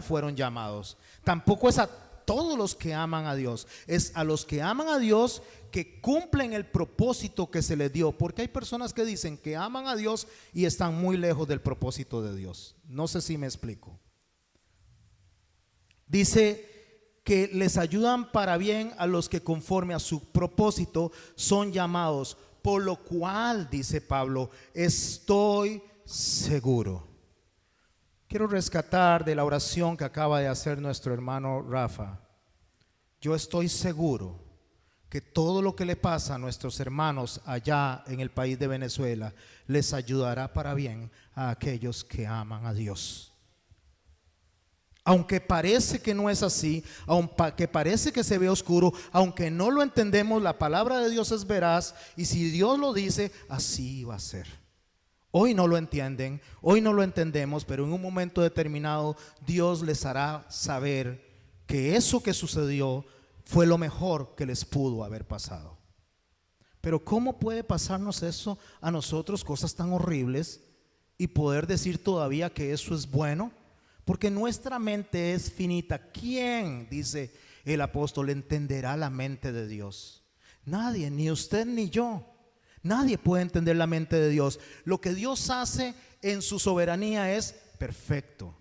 fueron llamados. Tampoco es a todos los que aman a Dios, es a los que aman a Dios, que cumplen el propósito que se les dio. Porque hay personas que dicen que aman a Dios y están muy lejos del propósito de Dios. No sé si me explico. Dice que les ayudan para bien a los que conforme a su propósito son llamados, por lo cual, dice Pablo, estoy seguro. Quiero rescatar de la oración que acaba de hacer nuestro hermano Rafa. Yo estoy seguro que todo lo que le pasa a nuestros hermanos allá en el país de Venezuela les ayudará para bien a aquellos que aman a Dios. Aunque parece que no es así, aunque parece que se ve oscuro, aunque no lo entendemos, la palabra de Dios es veraz, y si Dios lo dice, así va a ser. Hoy no lo entienden, hoy no lo entendemos, pero en un momento determinado Dios les hará saber que eso que sucedió fue lo mejor que les pudo haber pasado. Pero ¿cómo puede pasarnos eso a nosotros, cosas tan horribles, y poder decir todavía que eso es bueno? Porque nuestra mente es finita. ¿Quién, dice el apóstol, entenderá la mente de Dios? Nadie, ni usted ni yo. Nadie puede entender la mente de Dios. Lo que Dios hace en su soberanía es perfecto,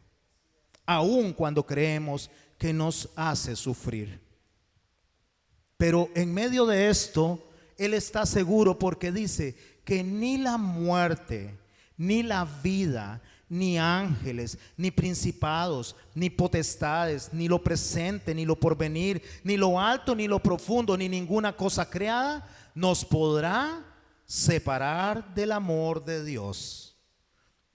aun cuando creemos que nos hace sufrir. Pero en medio de esto, Él está seguro, porque dice que ni la muerte, ni la vida, ni ángeles, ni principados, ni potestades, ni lo presente, ni lo porvenir, ni lo alto, ni lo profundo, ni ninguna cosa creada nos podrá separar del amor de Dios.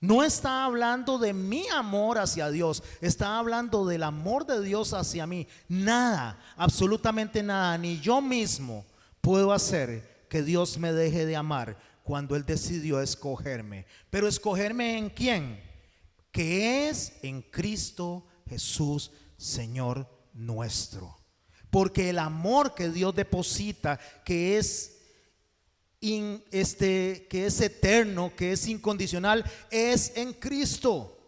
No está hablando de mi amor hacia Dios, está hablando del amor de Dios hacia mí. Nada, absolutamente nada, ni yo mismo puedo hacer que Dios me deje de amar cuando Él decidió escogerme. Pero ¿escogerme en quién? Que es en Cristo Jesús, Señor nuestro. Porque el amor que Dios deposita, que es eterno, que es incondicional, es en Cristo.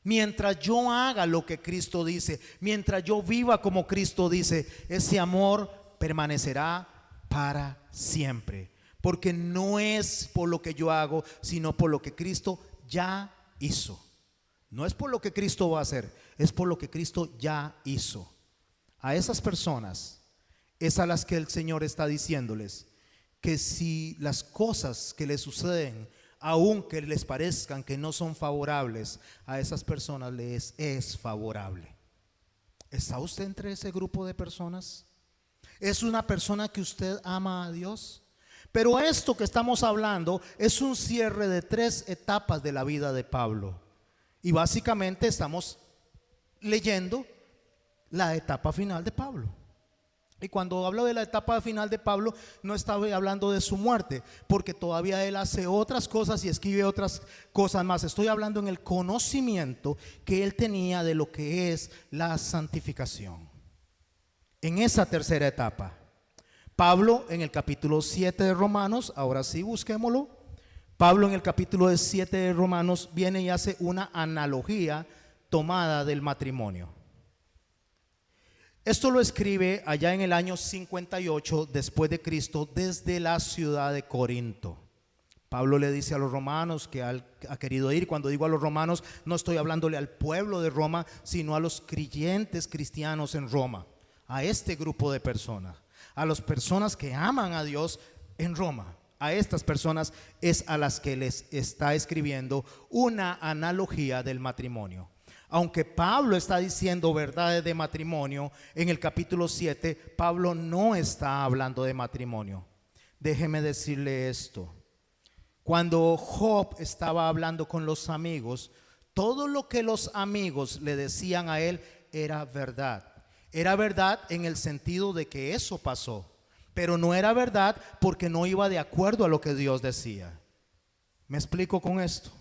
Mientras yo haga lo que Cristo dice, mientras yo viva como Cristo dice, ese amor permanecerá para siempre. Porque no es por lo que yo hago, sino por lo que Cristo ya hizo. No es por lo que Cristo va a hacer, es por lo que Cristo ya hizo. A esas personas es a las que el Señor está diciéndoles que si las cosas que les suceden, aunque les parezcan que no son favorables, a esas personas les es favorable. ¿Está usted entre ese grupo de personas? ¿Es una persona que usted ama a Dios? Pero esto que estamos hablando es un cierre de 3 etapas de la vida de Pablo. Y básicamente estamos leyendo la etapa final de Pablo. Y cuando hablo de la etapa final de Pablo, no estaba hablando de su muerte, porque todavía él hace otras cosas y escribe otras cosas más. Estoy hablando en el conocimiento que él tenía de lo que es la santificación. En esa tercera etapa, Pablo en el capítulo 7 de Romanos, ahora sí busquémoslo. Pablo en el capítulo 7 de Romanos viene y hace una analogía tomada del matrimonio. Esto lo escribe allá en el año 58 después de Cristo, desde la ciudad de Corinto. Pablo le dice a los romanos que ha querido ir. Cuando digo a los romanos, no estoy hablándole al pueblo de Roma, sino a los creyentes cristianos en Roma, a este grupo de personas, a las personas que aman a Dios en Roma. A estas personas es a las que les está escribiendo una analogía del matrimonio. Aunque Pablo está diciendo verdades de matrimonio, en el capítulo 7, Pablo no está hablando de matrimonio. Déjeme decirle esto. Cuando Job estaba hablando con los amigos, todo lo que los amigos le decían a él era verdad. Era verdad en el sentido de que eso pasó. Pero no era verdad porque no iba de acuerdo a lo que Dios decía. ¿Me explico con esto?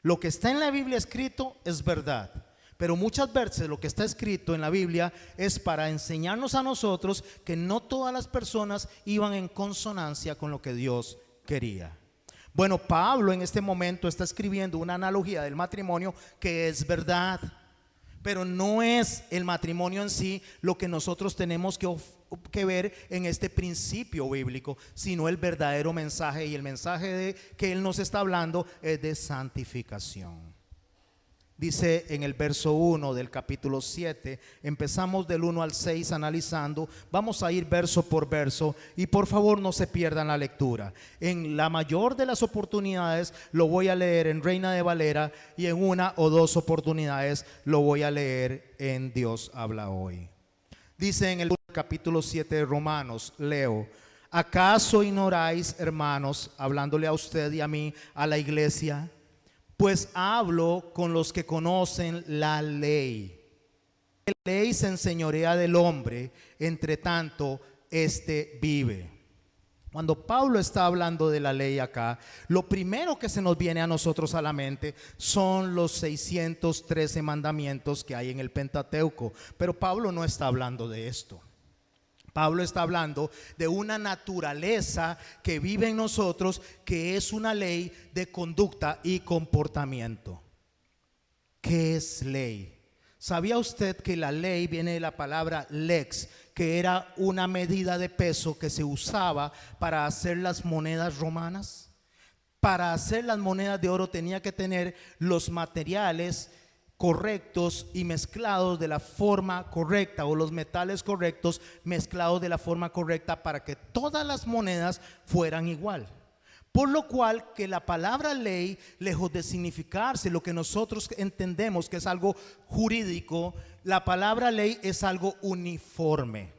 Lo que está en la Biblia escrito es verdad, pero muchas veces lo que está escrito en la Biblia es para enseñarnos a nosotros que no todas las personas iban en consonancia con lo que Dios quería. Bueno, Pablo en este momento está escribiendo una analogía del matrimonio que es verdad. Pero no es el matrimonio en sí lo que nosotros tenemos que ver en este principio bíblico, sino el verdadero mensaje. Y el mensaje que Él nos está hablando es de santificación. Dice en el verso 1 del capítulo 7, empezamos del 1 al 6 analizando, vamos a ir verso por verso y por favor no se pierdan la lectura. En la mayor de las oportunidades lo voy a leer en Reina de Valera y en una o dos oportunidades lo voy a leer en Dios habla hoy. Dice en el capítulo 7 de Romanos, leo: ¿acaso ignoráis, hermanos, hablándole a usted y a mí, a la iglesia? Pues hablo con los que conocen la ley. La ley se enseñorea del hombre, entre tanto éste vive. Cuando Pablo está hablando de la ley acá, lo primero que se nos viene a nosotros a la mente son los 613 mandamientos que hay en el Pentateuco. Pero Pablo no está hablando de esto. Pablo está hablando de una naturaleza que vive en nosotros, que es una ley de conducta y comportamiento. ¿Qué es ley? ¿Sabía usted que la ley viene de la palabra lex, que era una medida de peso que se usaba para hacer las monedas romanas? Para hacer las monedas de oro tenía que tener los materiales correctos y mezclados de la forma correcta, o los metales correctos mezclados de la forma correcta, para que todas las monedas fueran igual. Por lo cual que la palabra ley, lejos de significarse lo que nosotros entendemos que es algo jurídico, la palabra ley es algo uniforme.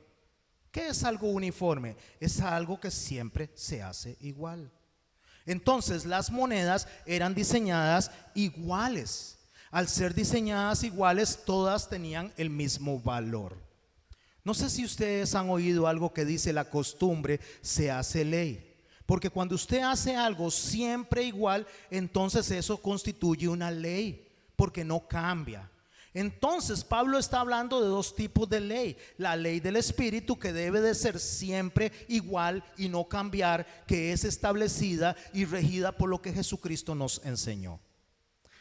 ¿Qué es algo uniforme? Es algo que siempre se hace igual. Entonces las monedas eran diseñadas iguales. Al ser diseñadas iguales, todas tenían el mismo valor. No sé si ustedes han oído algo que dice: la costumbre se hace ley. Porque cuando usted hace algo siempre igual, entonces eso constituye una ley, porque no cambia. Entonces Pablo está hablando de dos tipos de ley: la ley del Espíritu, que debe de ser siempre igual y no cambiar, que es establecida y regida por lo que Jesucristo nos enseñó.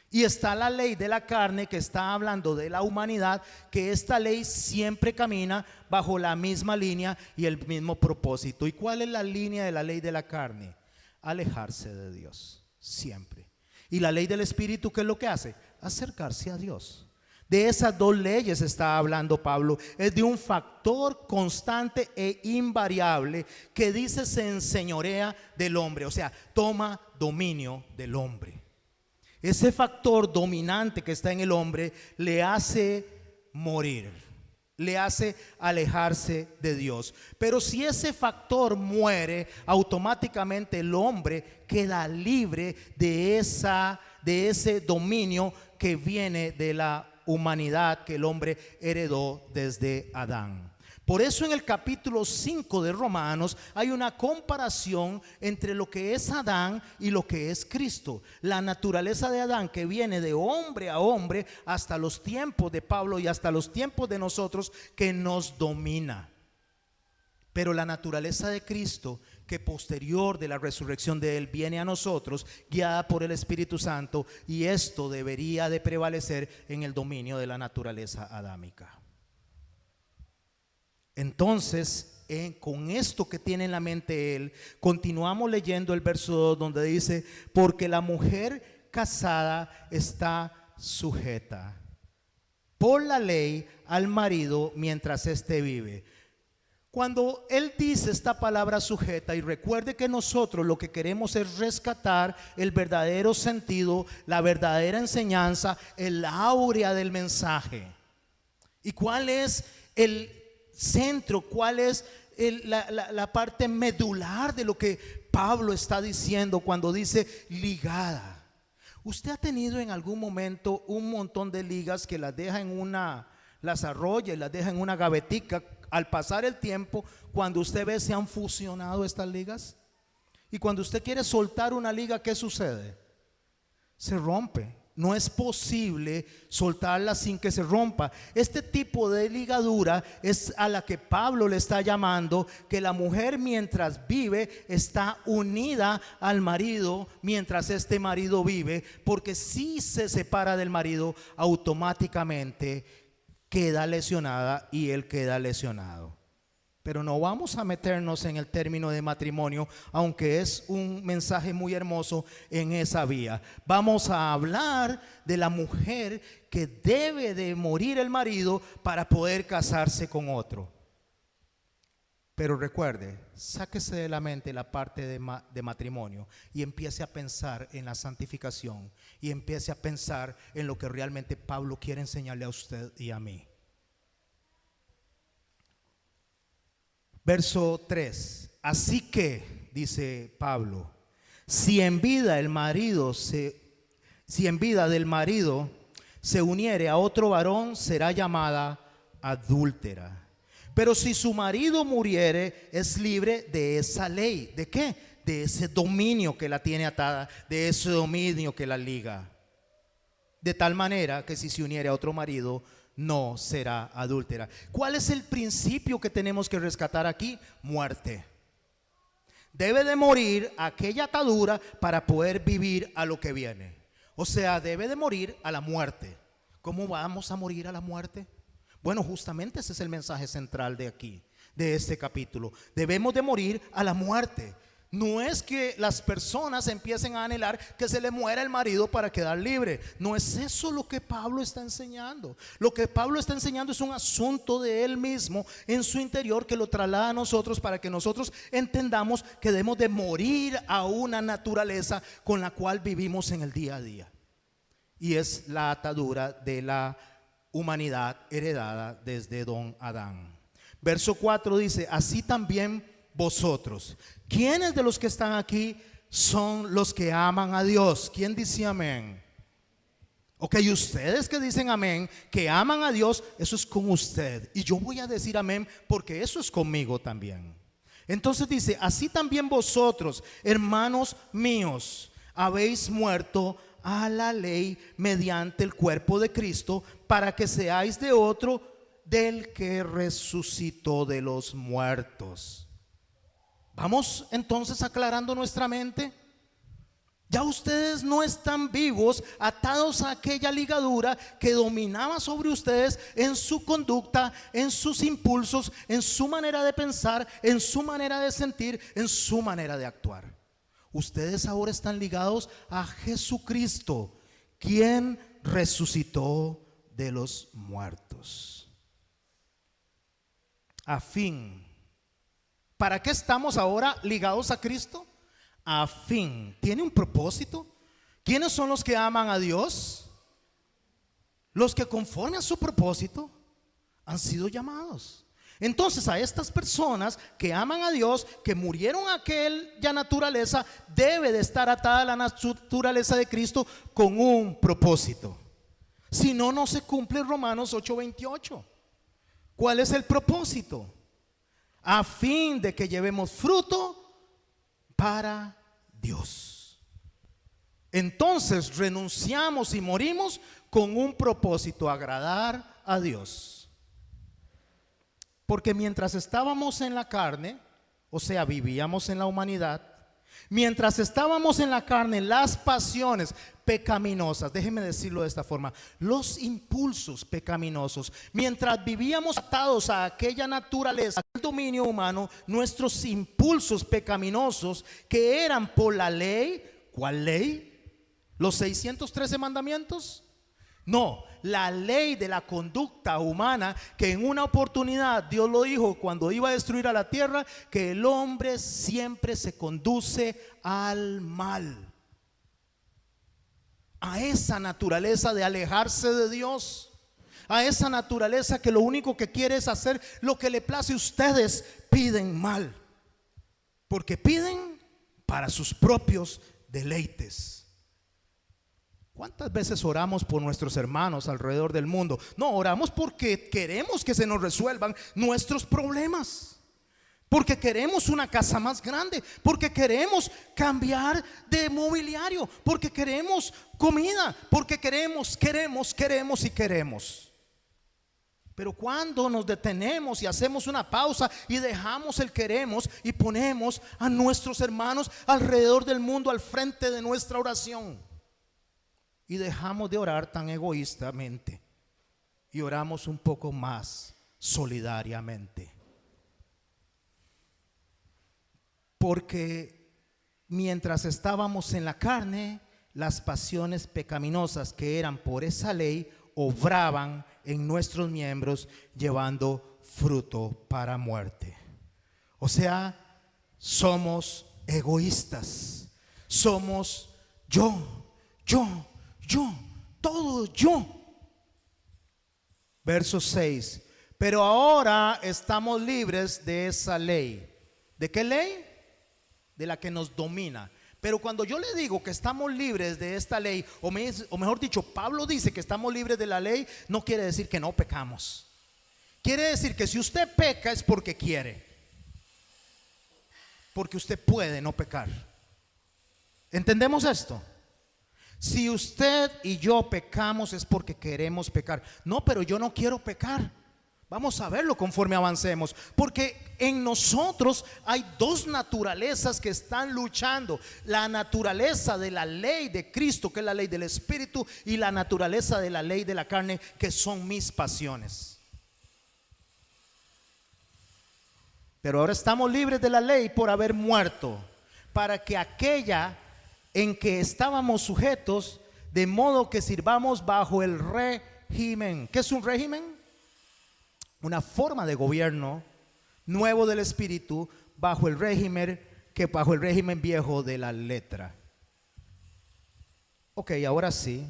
Y está la ley de la carne, que está hablando de la humanidad, que esta ley siempre camina bajo la misma línea y el mismo propósito. ¿Y cuál es la línea de la ley de la carne? Alejarse de Dios, siempre. Y la ley del Espíritu, ¿qué es lo que hace? Acercarse a Dios. De esas dos leyes está hablando Pablo. Es de un factor constante e invariable que dice se enseñorea del hombre, o sea, toma dominio del hombre. Ese factor dominante que está en el hombre le hace morir, le hace alejarse de Dios. Pero si ese factor muere, automáticamente el hombre queda libre de ese dominio que viene de la humanidad que el hombre heredó desde Adán. Por eso en el capítulo 5 de Romanos hay una comparación entre lo que es Adán y lo que es Cristo. La naturaleza de Adán, que viene de hombre a hombre hasta los tiempos de Pablo y hasta los tiempos de nosotros, que nos domina. Pero la naturaleza de Cristo, que posterior de la resurrección de Él viene a nosotros, guiada por el Espíritu Santo, y esto debería de prevalecer en el dominio de la naturaleza adámica. Entonces, con esto que tiene en la mente él, continuamos leyendo el verso 2, donde dice: porque la mujer casada está sujeta por la ley al marido mientras éste vive. Cuando él dice esta palabra sujeta, y recuerde que nosotros lo que queremos es rescatar el verdadero sentido, la verdadera enseñanza, el áurea del mensaje. ¿Y cuál es el centro? ¿Cuál es la parte medular de lo que Pablo está diciendo cuando dice ligada? ¿Usted ha tenido en algún momento un montón de ligas que las arrolla y las deja en una gavetica? Al pasar el tiempo, cuando usted ve, se han fusionado estas ligas. Y cuando usted quiere soltar una liga, ¿qué sucede? Se rompe. No es posible soltarla sin que se rompa. Este tipo de ligadura es a la que Pablo le está llamando que la mujer mientras vive está unida al marido mientras este marido vive, porque si se separa del marido automáticamente queda lesionada y él queda lesionado. Pero no vamos a meternos en el término de matrimonio, aunque es un mensaje muy hermoso en esa vía. Vamos a hablar de la mujer que debe de morir el marido para poder casarse con otro. Pero recuerde, sáquese de la mente la parte de matrimonio y empiece a pensar en la santificación y empiece a pensar en lo que realmente Pablo quiere enseñarle a usted y a mí. Verso 3. Así que, dice Pablo, si en vida del marido se uniere a otro varón, será llamada adúltera. Pero si su marido muriere, es libre de esa ley. ¿De qué? De ese dominio que la tiene atada, de ese dominio que la liga. De tal manera que si se uniere a otro marido, no será adúltera. ¿Cuál es el principio que tenemos que rescatar aquí? Muerte. Debe de morir aquella atadura para poder vivir a lo que viene. O sea, debe de morir a la muerte. ¿Cómo vamos a morir a la muerte? Bueno, justamente ese es el mensaje central de aquí, de este capítulo. Debemos de morir a la muerte. No es que las personas empiecen a anhelar que se le muera el marido para quedar libre. No es eso lo que Pablo está enseñando. Lo que Pablo está enseñando es un asunto de él mismo en su interior que lo traslada a nosotros para que nosotros entendamos que debemos de morir a una naturaleza con la cual vivimos en el día a día. Y es la atadura de la humanidad heredada desde don Adán. Verso 4 dice: así también vosotros. ¿Quiénes de los que están aquí son los que aman a Dios? ¿Quién dice amén? Ok, ustedes que dicen amén, que aman a Dios, eso es con usted. Y yo voy a decir amén porque eso es conmigo también. Entonces dice: así también vosotros, hermanos míos, habéis muerto a la ley mediante el cuerpo de Cristo, para que seáis de otro, del que resucitó de los muertos. Vamos entonces aclarando nuestra mente. Ya ustedes no están vivos, atados a aquella ligadura que dominaba sobre ustedes en su conducta, en sus impulsos, en su manera de pensar, en su manera de sentir, en su manera de actuar. Ustedes ahora están ligados a Jesucristo, quien resucitó de los muertos. A fin. ¿Para qué estamos ahora ligados a Cristo? A fin. ¿Tiene un propósito? ¿Quiénes son los que aman a Dios? Los que conforme a su propósito han sido llamados. Entonces a estas personas que aman a Dios, que murieron a aquella naturaleza, debe de estar atada a la naturaleza de Cristo con un propósito. Si no, no se cumple Romanos 8:28. ¿Cuál es el propósito? A fin de que llevemos fruto para Dios. Entonces renunciamos y morimos con un propósito: agradar a Dios. Porque mientras estábamos en la carne, o sea, vivíamos en la humanidad, mientras estábamos en la carne, las pasiones pecaminosas, déjenme decirlo de esta forma, los impulsos pecaminosos, mientras vivíamos atados a aquella naturaleza, al dominio humano, nuestros impulsos pecaminosos que eran por la ley. ¿Cuál ley? ¿Los 613 mandamientos? No, la ley de la conducta humana, que en una oportunidad Dios lo dijo cuando iba a destruir a la tierra, que el hombre siempre se conduce al mal. A esa naturaleza de alejarse de Dios, a esa naturaleza que lo único que quiere es hacer lo que le place. Ustedes piden mal, porque piden para sus propios deleites. ¿Cuántas veces oramos por nuestros hermanos alrededor del mundo? No, oramos porque queremos que se nos resuelvan nuestros problemas. porque queremos una casa más grande, porque queremos cambiar de mobiliario, porque queremos comida, porque queremos y queremos. Pero cuando nos detenemos y hacemos una pausa y dejamos el queremos y ponemos a nuestros hermanos alrededor del mundo al frente de nuestra oración, y dejamos de orar tan egoístamente y oramos un poco más solidariamente. Porque mientras estábamos en la carne, las pasiones pecaminosas que eran por esa ley obraban en nuestros miembros, llevando fruto para muerte. O sea, somos egoístas. Somos yo, todo yo. Verso 6. Pero ahora estamos libres de esa ley. ¿De qué ley? De la que nos domina. Pero cuando yo le digo que estamos libres de esta ley, o mejor dicho, Pablo dice que estamos libres de la ley, no quiere decir que no pecamos. Quiere decir que si usted peca es porque quiere, porque usted puede no pecar. ¿Entendemos esto? Si usted y yo pecamos es porque queremos pecar. No, pero yo no quiero pecar. Vamos a verlo conforme avancemos, porque en nosotros hay dos naturalezas que están luchando: la naturaleza de la ley de Cristo, que es la ley del Espíritu, y la naturaleza de la ley de la carne, que son mis pasiones. Pero ahora estamos libres de la ley por haber muerto, para que aquella en que estábamos sujetos, de modo que sirvamos bajo el régimen. ¿Qué es un régimen? Una forma de gobierno nuevo del Espíritu, bajo el régimen viejo de la letra. Ok, ahora sí,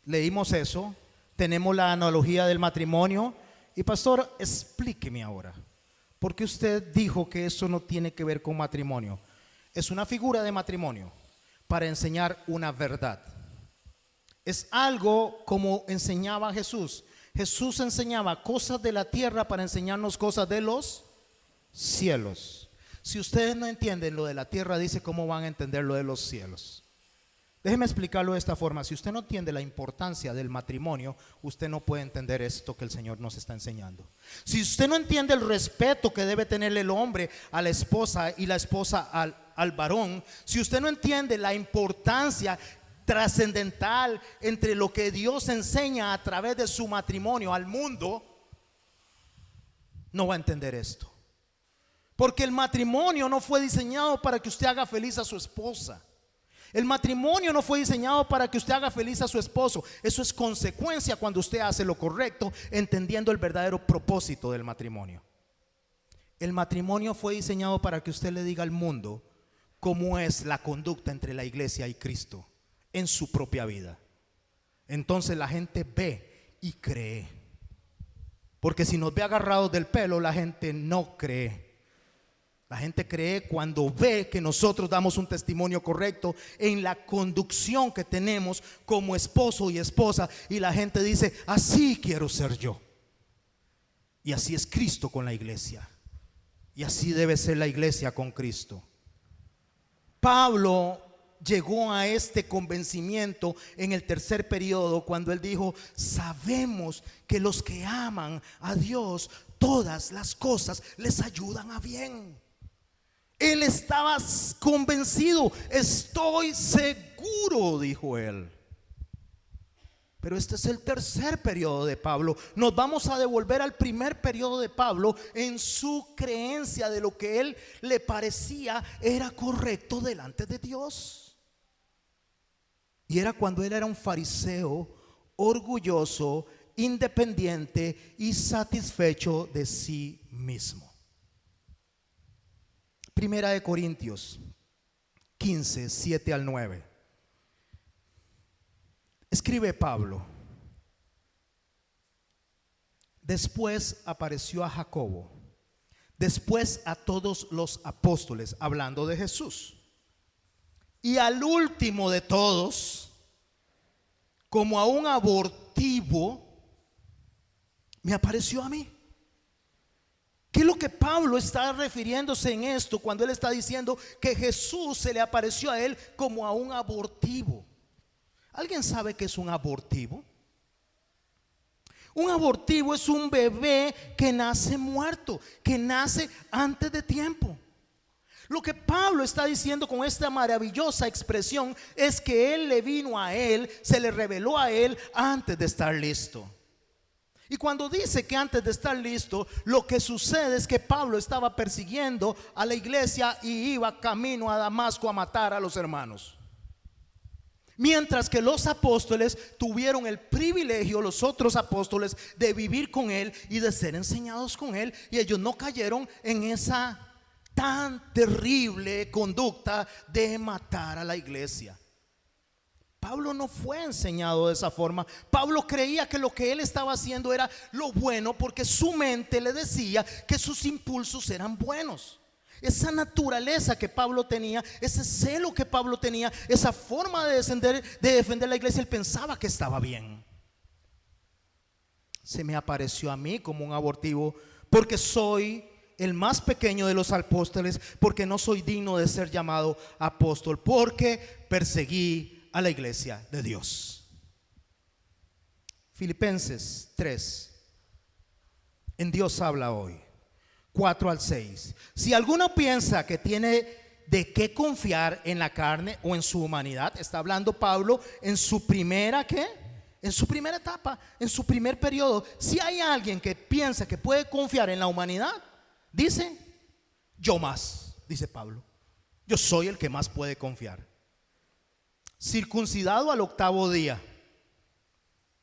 leímos eso, tenemos la analogía del matrimonio. Y pastor, explíqueme ahora, ¿por qué usted dijo que eso no tiene que ver con matrimonio? Es una figura de matrimonio para enseñar una verdad. Es algo como enseñaba Jesús. Jesús enseñaba cosas de la tierra para enseñarnos cosas de los cielos. Si ustedes no entienden lo de la tierra, dice, ¿cómo van a entender lo de los cielos? Déjeme explicarlo de esta forma. Si usted no entiende la importancia del matrimonio, usted no puede entender esto que el Señor nos está enseñando. Si usted no entiende el respeto que debe tenerle el hombre a la esposa y la esposa al varón, si usted no entiende la importancia trascendental entre lo que Dios enseña a través de su matrimonio al mundo, no va a entender esto. Porque el matrimonio no fue diseñado para que usted haga feliz a su esposa. El matrimonio no fue diseñado para que usted haga feliz a su esposo. Eso es consecuencia cuando usted hace lo correcto, entendiendo el verdadero propósito del matrimonio. El matrimonio fue diseñado para que usted le diga al mundo cómo es la conducta entre la iglesia y Cristo en su propia vida. Entonces la gente ve y cree. Porque si nos ve agarrados del pelo, la gente no cree. La gente cree cuando ve que nosotros damos un testimonio correcto en la conducción que tenemos como esposo y esposa, y la gente dice, así quiero ser yo. Y así es Cristo con la iglesia, y así debe ser la iglesia con Cristo. Pablo llegó a este convencimiento en el tercer periodo, cuando él dijo, sabemos que los que aman a Dios, todas las cosas les ayudan a bien. Él estaba convencido, estoy seguro, dijo él. Pero este es el tercer periodo de Pablo. Nos vamos a devolver al primer periodo de Pablo en su creencia de lo que él le parecía era correcto delante de Dios. Y era cuando él era un fariseo orgulloso, independiente y satisfecho de sí mismo. Primera de Corintios 15, 7 al 9. Escribe Pablo: después apareció a Jacobo, después a todos los apóstoles, hablando de Jesús. Y al último de todos, como a un abortivo, me apareció a mí. ¿Qué es lo que que Pablo está refiriéndose en esto cuando él está diciendo que Jesús se le apareció a él como a un abortivo. ¿Alguien sabe qué es un abortivo? Un abortivo es un bebé que nace muerto, que nace antes de tiempo. Lo que Pablo está diciendo con esta maravillosa expresión es que él le vino a él, se le reveló a él antes de estar listo. Y cuando dice que antes de estar listo, lo que sucede es que Pablo estaba persiguiendo a la iglesia y iba camino a Damasco a matar a los hermanos. Mientras que los apóstoles tuvieron el privilegio, los otros apóstoles, de vivir con él y de ser enseñados con él, y ellos no cayeron en esa tan terrible conducta de matar a la iglesia. Pablo no fue enseñado de esa forma. Pablo creía que lo que él estaba haciendo era lo bueno porque su mente le decía que sus impulsos eran buenos. Esa naturaleza que Pablo tenía, ese celo que Pablo tenía, esa forma de defender la iglesia, él pensaba que estaba bien. Se me apareció a mí como un abortivo porque soy el más pequeño de los apóstoles, porque no soy digno de ser llamado apóstol, porque perseguí a la iglesia de Dios. Filipenses 3. En Dios habla hoy, 4 al 6. Si alguno piensa que tiene de qué confiar en la carne o en su humanidad, está hablando Pablo en su primera ¿qué? En su primera etapa, en su primer periodo. Si hay alguien que piensa que puede confiar en la humanidad, dice, yo más, dice Pablo. Yo soy el que más puede confiar. Circuncidado al 8º día,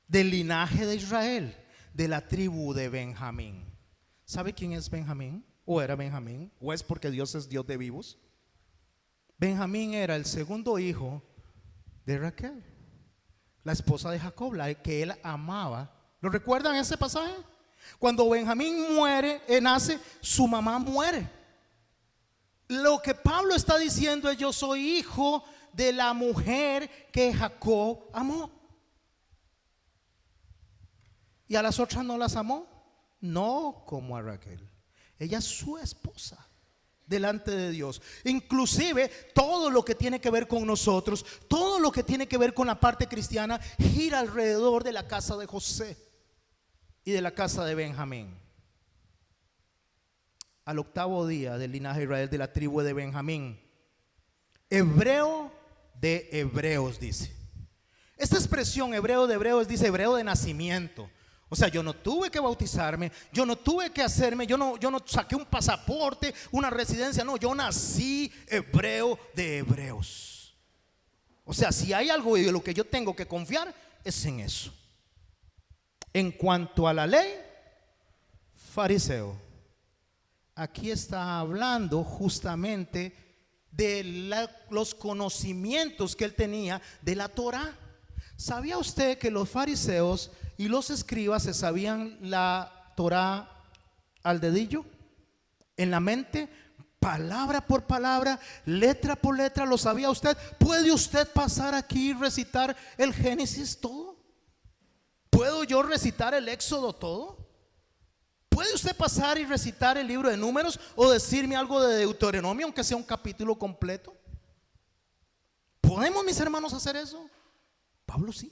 del linaje de Israel, de la tribu de Benjamín. ¿Sabe quién es Benjamín? ¿O era Benjamín? ¿O es porque Dios es Dios de vivos? Benjamín era el segundo hijo de Raquel, la esposa de Jacob, la que él amaba. ¿Lo recuerdan ese pasaje? Cuando Benjamín nace, su mamá muere. Lo que Pablo está diciendo es: yo soy hijo de la mujer que Jacob amó. ¿Y a las otras no las amó? No como a Raquel. Ella es su esposa delante de Dios. Inclusive todo lo que tiene que ver con nosotros, todo lo que tiene que ver con la parte cristiana, gira alrededor de la casa de José y de la casa de Benjamín. Al 8º día del linaje de Israel, de la tribu de Benjamín, hebreo de hebreos, dice. Esta expresión hebreo de hebreos dice hebreo de nacimiento. O sea, yo no tuve que bautizarme, yo no tuve que hacerme, yo no saqué un pasaporte, una residencia, no, yo nací hebreo de hebreos. O sea, si hay algo de lo que yo tengo que confiar, es en eso. En cuanto a la ley, fariseo. Aquí está hablando justamente de los conocimientos que él tenía de la Torá. ¿Sabía usted que los fariseos y los escribas se sabían la Torá al dedillo, en la mente, palabra por palabra, letra por letra? ¿Lo sabía usted? ¿Puede usted pasar aquí y recitar el Génesis todo? ¿Puedo yo recitar el Éxodo todo? ¿Puede usted pasar y recitar el libro de Números o decirme algo de Deuteronomio, aunque sea un capítulo completo? ¿Podemos, mis hermanos, hacer eso? Pablo sí.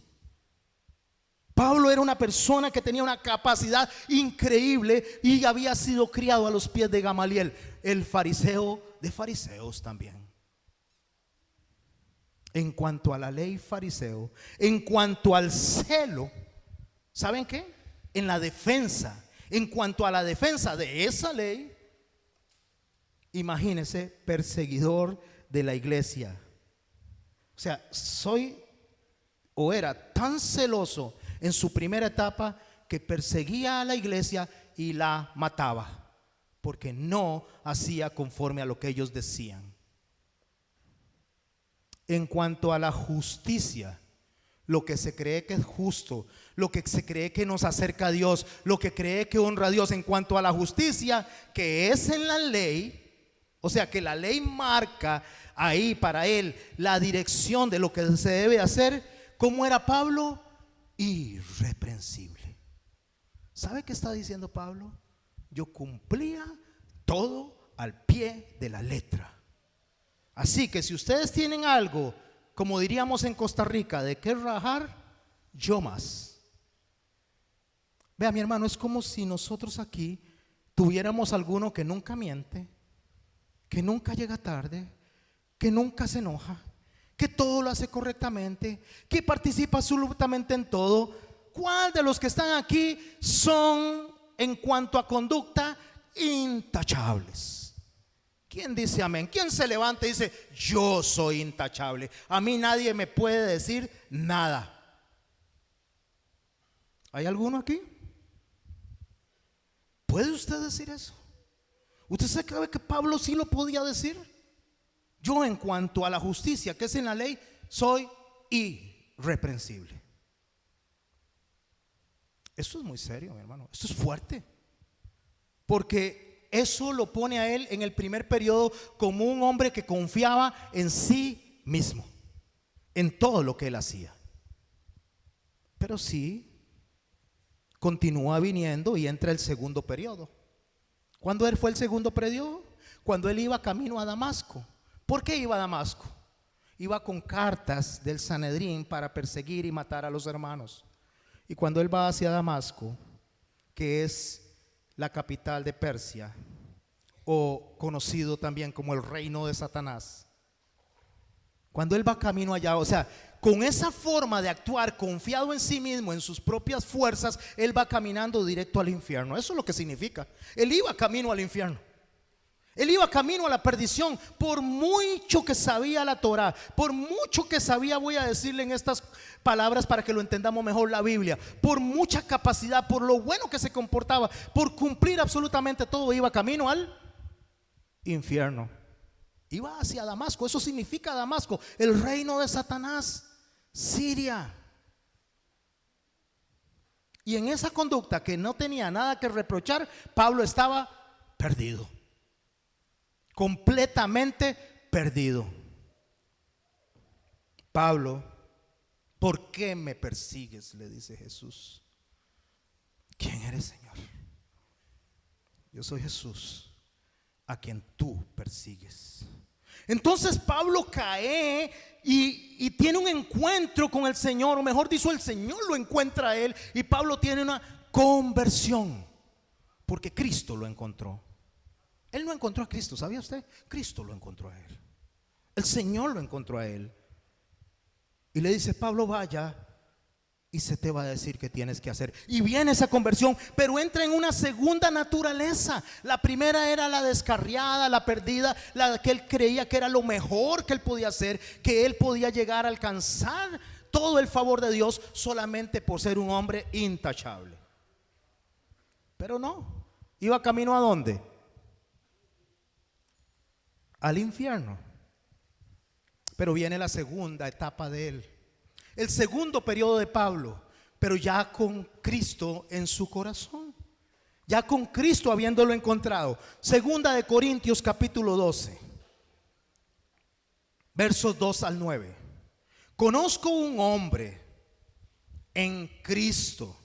Pablo era una persona que tenía una capacidad increíble y había sido criado a los pies de Gamaliel, el fariseo de fariseos también. En cuanto a la ley, fariseo. En cuanto al celo, ¿saben qué? En la defensa. En cuanto a la defensa de esa ley, imagínense, perseguidor de la iglesia. O sea, era tan celoso en su primera etapa que perseguía a la iglesia y la mataba, porque no hacía conforme a lo que ellos decían. En cuanto a la justicia, lo que se cree que es justo, lo que se cree que nos acerca a Dios, lo que cree que honra a Dios, en cuanto a la justicia que es en la ley, o sea que la ley marca ahí para él la dirección de lo que se debe hacer. ¿Cómo era Pablo? Irreprensible. ¿Sabe qué está diciendo Pablo? Yo cumplía todo al pie de la letra. Así que si ustedes tienen algo, como diríamos en Costa Rica, de qué rajar, yo más. Vea, mi hermano, es como si nosotros aquí tuviéramos alguno que nunca miente, que nunca llega tarde, que nunca se enoja, que todo lo hace correctamente, que participa absolutamente en todo. ¿Cuál de los que están aquí son, en cuanto a conducta, intachables? ¿Quién dice amén? ¿Quién se levanta y dice, yo soy intachable? A mí nadie me puede decir nada. ¿Hay alguno aquí? ¿Puede usted decir eso? ¿Usted se cree que Pablo sí lo podía decir? Yo, en cuanto a la justicia que es en la ley, soy irreprensible. Esto es muy serio, mi hermano. Esto es fuerte. Porque eso lo pone a él en el primer periodo como un hombre que confiaba en sí mismo, en todo lo que él hacía. Pero sí, continúa viniendo y entra el segundo periodo. ¿Cuándo él fue el segundo periodo? Cuando él iba camino a Damasco. ¿Por qué iba a Damasco? Iba con cartas del Sanedrín para perseguir y matar a los hermanos. Y cuando él va hacia Damasco, que es la capital de Persia, o conocido también como el reino de Satanás, cuando él va camino allá, o sea, con esa forma de actuar confiado en sí mismo, en sus propias fuerzas, él va caminando directo al infierno. Eso es lo que significa. Él iba camino al infierno. Él iba camino a la perdición. Por mucho que sabía la Torah, por mucho que sabía, voy a decirle en estas palabras para que lo entendamos mejor, la Biblia, por mucha capacidad, por lo bueno que se comportaba, por cumplir absolutamente todo, iba camino al infierno. Iba hacia Damasco. Eso significa Damasco, el reino de Satanás, Siria. Y en esa conducta que no tenía nada que reprochar, Pablo estaba perdido, completamente perdido. Pablo, ¿por qué me persigues?, le dice Jesús. ¿Quién eres, Señor? Yo soy Jesús, a quien tú persigues. Entonces Pablo cae y tiene un encuentro con el Señor, o mejor dicho, el Señor lo encuentra a él, y Pablo tiene una conversión, porque Cristo lo encontró. Él no encontró a Cristo, ¿sabía usted? Cristo lo encontró a él. El Señor lo encontró a él. Y le dice, Pablo, vaya y se te va a decir qué tienes que hacer. Y viene esa conversión, pero entra en una segunda naturaleza. La primera era la descarriada, la perdida, la que él creía que era lo mejor que él podía hacer, que él podía llegar a alcanzar todo el favor de Dios solamente por ser un hombre intachable. Pero no, iba camino ¿a dónde? Al infierno. Pero viene la segunda etapa de él, el segundo periodo de Pablo, pero ya con Cristo en su corazón, ya con Cristo habiéndolo encontrado. Segunda de Corintios capítulo 12, versos 2 al 9. Conozco un hombre en Cristo.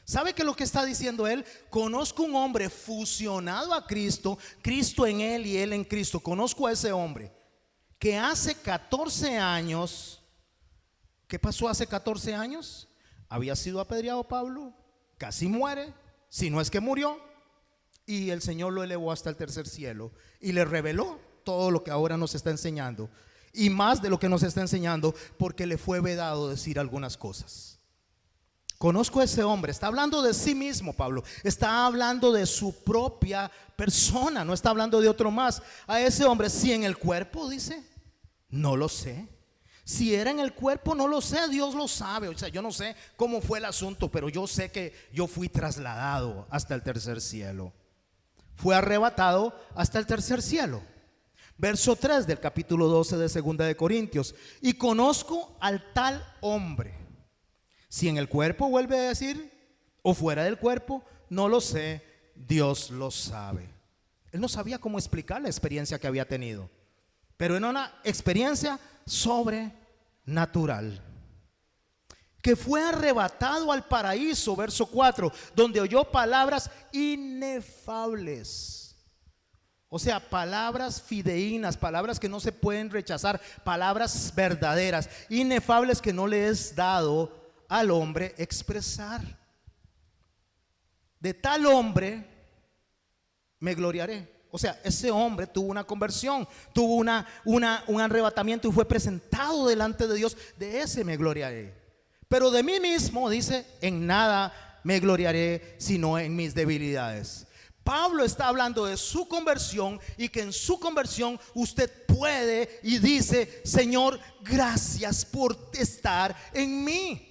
¿Sabe qué es lo que está diciendo él? Conozco un hombre fusionado a Cristo, Cristo en él y él en Cristo. Conozco a ese hombre que hace 14 años, ¿qué pasó hace 14 años? Había sido apedreado Pablo, casi muere, si no es que murió, y el Señor lo elevó hasta el tercer cielo y le reveló todo lo que ahora nos está enseñando, y más de lo que nos está enseñando, porque le fue vedado decir algunas cosas. Conozco a ese hombre. Está hablando de sí mismo, Pablo. Está hablando de su propia persona, no está hablando de otro más. A ese hombre, si en el cuerpo, dice, no lo sé. Si era en el cuerpo, no lo sé, Dios lo sabe. O sea, yo no sé cómo fue el asunto, pero yo sé que yo fui trasladado hasta el tercer cielo. Fue arrebatado hasta el tercer cielo. Verso 3 del capítulo 12 de Segunda de Corintios. Y conozco al tal hombre. Si en el cuerpo, vuelve a decir, o fuera del cuerpo, no lo sé, Dios lo sabe. Él no sabía cómo explicar la experiencia que había tenido, pero era una experiencia sobrenatural. Que fue arrebatado al paraíso, verso 4, donde oyó palabras inefables. O sea, palabras fideínas, palabras que no se pueden rechazar, palabras verdaderas, inefables que no le es dado al hombre expresar. De tal hombre me gloriaré. O sea, ese hombre tuvo una conversión, tuvo un arrebatamiento y fue presentado delante de Dios. De ese me gloriaré. Pero de mí mismo, dice, en nada me gloriaré sino en mis debilidades. Pablo está hablando de su conversión y que en su conversión usted puede y dice: Señor, gracias por estar en mí.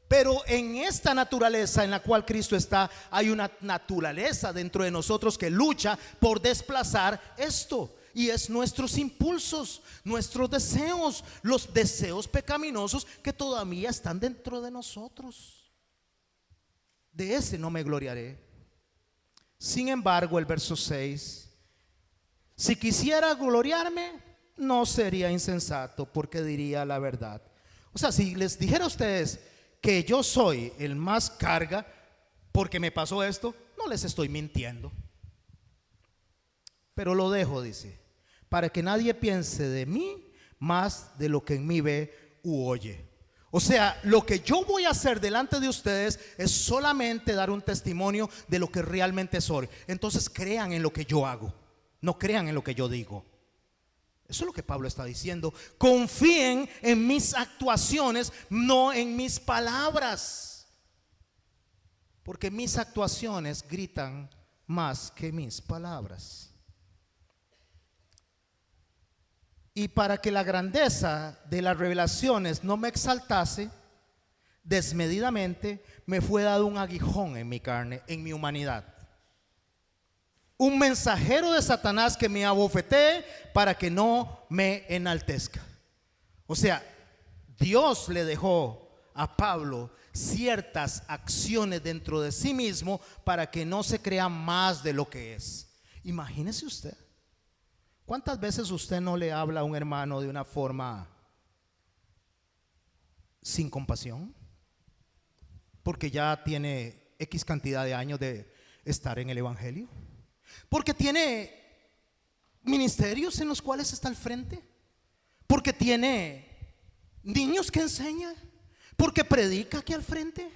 Pero en esta naturaleza en la cual Cristo está, hay una naturaleza dentro de nosotros que lucha por desplazar esto. Y es nuestros impulsos, nuestros deseos, los deseos pecaminosos que todavía están dentro de nosotros. De ese no me gloriaré. Sin embargo, el verso 6: si quisiera gloriarme, no sería insensato, porque diría la verdad. O sea, si les dijera a ustedes que yo soy el más carga porque me pasó esto, no les estoy mintiendo. Pero lo dejo, dice, para que nadie piense de mí más de lo que en mí ve u oye. O sea, lo que yo voy a hacer delante de ustedes es solamente dar un testimonio de lo que realmente soy. Entonces crean en lo que yo hago, no crean en lo que yo digo. Eso es lo que Pablo está diciendo. Confíen en mis actuaciones, no en mis palabras. Porque mis actuaciones gritan más que mis palabras. Y para que la grandeza de las revelaciones no me exaltase desmedidamente, me fue dado un aguijón en mi carne, en mi humanidad. Un mensajero de Satanás que me abofetee para que no me enaltezca. O sea, Dios le dejó a Pablo ciertas acciones dentro de sí mismo para que no se crea más de lo que es. Imagínese usted. ¿Cuántas veces usted no le habla a un hermano de una forma sin compasión? Porque ya tiene X cantidad de años de estar en el evangelio. Porque tiene ministerios en los cuales está al frente. Porque tiene niños que enseña. Porque predica aquí al frente.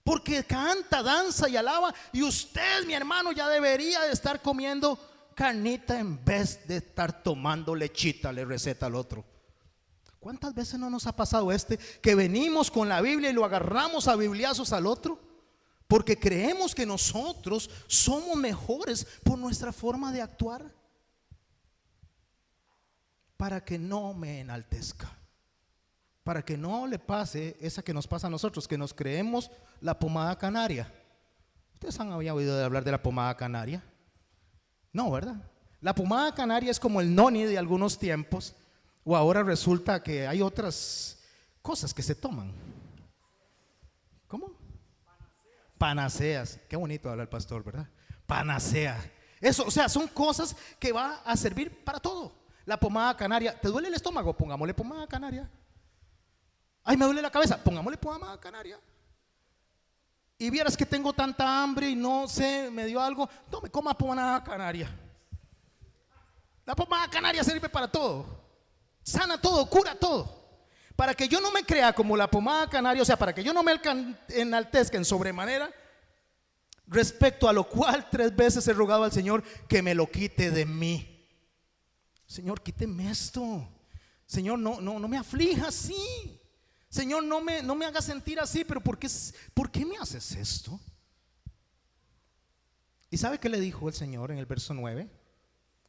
Porque canta, danza y alaba. Y usted, mi hermano, ya debería de estar comiendo carnita en vez de estar tomando lechita, le receta al otro. ¿Cuántas veces no nos ha pasado que venimos con la Biblia y lo agarramos a bibliazos al otro? Porque creemos que nosotros somos mejores por nuestra forma de actuar. Para que no me enaltezca, para que no le pase esa que nos pasa a nosotros, que nos creemos la pomada canaria. ¿Ustedes habían oído hablar de la pomada canaria? No, ¿verdad? La pomada canaria es como el noni de algunos tiempos, o ahora resulta que hay otras cosas que se toman. ¿Cómo? Panaceas. Qué bonito habla el pastor, ¿verdad? Panacea. Eso, o sea, son cosas que va a servir para todo. La pomada canaria. ¿Te duele el estómago? Pongámosle pomada canaria. Ay, me duele la cabeza. Pongámosle pomada canaria. Y vieras que tengo tanta hambre y no sé, me dio algo. No me coma pomada canaria. La pomada canaria sirve para todo. Sana todo, cura todo. Para que yo no me crea como la pomada canaria, o sea, para que yo no me enaltezca en sobremanera, respecto a lo cual 3 veces he rogado al Señor que me lo quite de mí. Señor, quíteme esto. Señor, no me aflija así. Señor, no me hagas sentir así. Pero ¿por qué me haces esto? ¿Y sabe qué le dijo el Señor en el verso 9?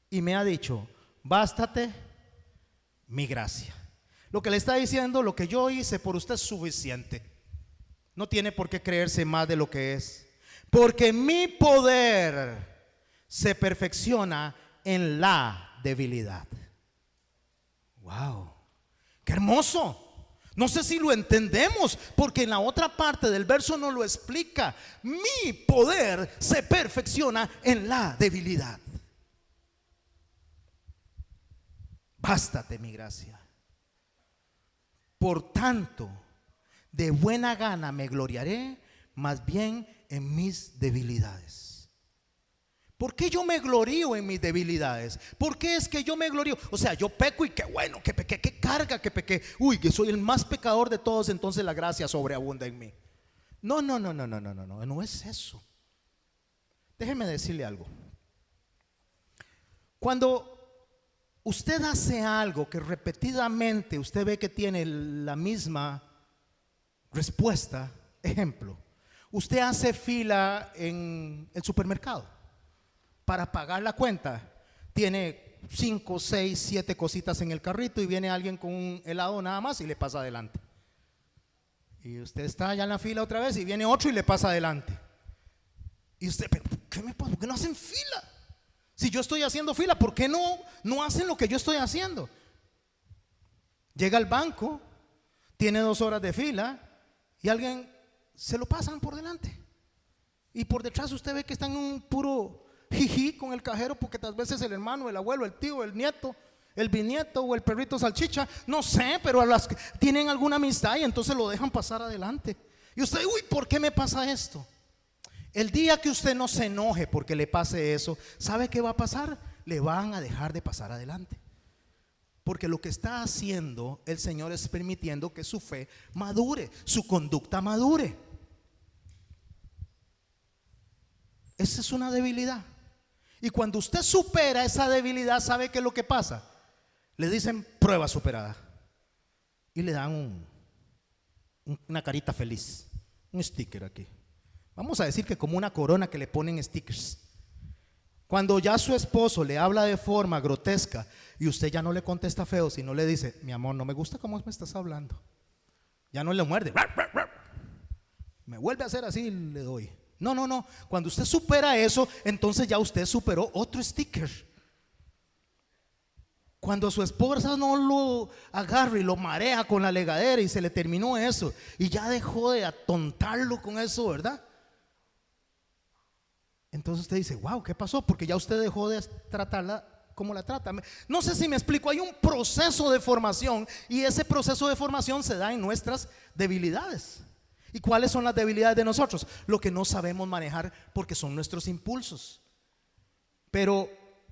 Y me ha dicho: bástate mi gracia. Lo que le está diciendo: lo que yo hice por usted es suficiente. No tiene por qué creerse más de lo que es. Porque mi poder se perfecciona en la debilidad. Wow, qué hermoso. No sé si lo entendemos, porque en la otra parte del verso no lo explica. Mi poder se perfecciona en la debilidad. Bástate mi gracia. Por tanto, de buena gana me gloriaré, más bien en mis debilidades, ¿Por qué yo me glorío en mis debilidades? ¿Por qué es que yo me glorío? O sea, yo peco y qué bueno que pequé, qué carga que pequé. Uy, que soy el más pecador de todos, entonces la gracia sobreabunda en mí. No, no, no, no, no, no, no, no, no es eso. Déjeme decirle algo. Cuando usted hace algo que repetidamente usted ve que tiene la misma respuesta, ejemplo, usted hace fila en el supermercado para pagar la cuenta, tiene 5, 6, 7 cositas en el carrito y viene alguien con un helado nada más y le pasa adelante. Y usted está allá en la fila otra vez y viene otro y le pasa adelante. Y usted, ¿pero qué me pasa? ¿Por qué no hacen fila? Si yo estoy haciendo fila, ¿por qué no hacen lo que yo estoy haciendo? Llega al banco, tiene 2 horas de fila y alguien se lo pasan por delante. Y por detrás usted ve que están en un puro jiji con el cajero, porque tal vez es el hermano, el abuelo, el tío, el nieto, el bisnieto o el perrito salchicha, no sé, pero tienen alguna amistad y entonces lo dejan pasar adelante. Y usted, uy, ¿por qué me pasa esto? El día que usted no se enoje porque le pase eso, ¿sabe qué va a pasar? Le van a dejar de pasar adelante. Porque lo que está haciendo el Señor es permitiendo que su fe madure, su conducta madure. Esa es una debilidad. Y cuando usted supera esa debilidad, ¿sabe qué es lo que pasa? Le dicen prueba superada y le dan una carita feliz, un sticker aquí. Vamos a decir que como una corona que le ponen stickers. Cuando ya su esposo le habla de forma grotesca y usted ya no le contesta feo, sino le dice, mi amor, no me gusta cómo me estás hablando. Ya no le muerde. Me vuelve a hacer así y le doy. No, no, no. Cuando usted supera eso, entonces ya usted superó otro sticker. Cuando su esposa no lo agarra y lo marea con la legadera y se le terminó eso y ya dejó de atontarlo con eso, ¿verdad? Entonces usted dice, wow, ¿qué pasó? Porque ya usted dejó de tratarla como la trata. No sé si me explico, hay un proceso de formación y ese proceso de formación se da en nuestras debilidades. ¿Y cuáles son las debilidades de nosotros? Lo que no sabemos manejar porque son nuestros impulsos. Pero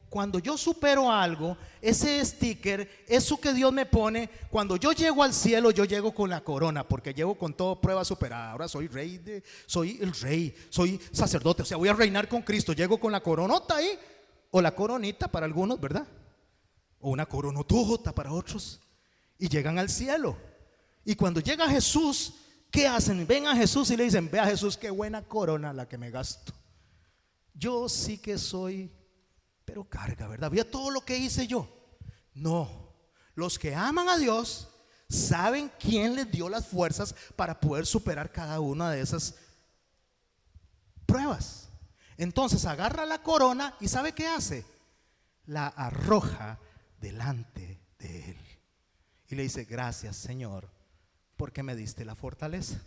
cuando yo supero algo, ese sticker, eso que Dios me pone, cuando yo llego al cielo, yo llego con la corona, porque llego con todo prueba superada. Ahora soy soy el rey, soy sacerdote, o sea, voy a reinar con Cristo. Llego con la coronota ahí, o la coronita para algunos, ¿verdad? O una coronotota para otros. Y llegan al cielo. Y cuando llega Jesús, ¿qué hacen? Ven a Jesús y le dicen, ve a Jesús, qué buena corona la que me gasto. Yo sí que soy, pero carga, ¿verdad? ¿Vio todo lo que hice yo? No, los que aman a Dios saben quién les dio las fuerzas para poder superar cada una de esas pruebas. Entonces agarra la corona y ¿sabe qué hace? La arroja delante de él y le dice, gracias, Señor, porque me diste la fortaleza.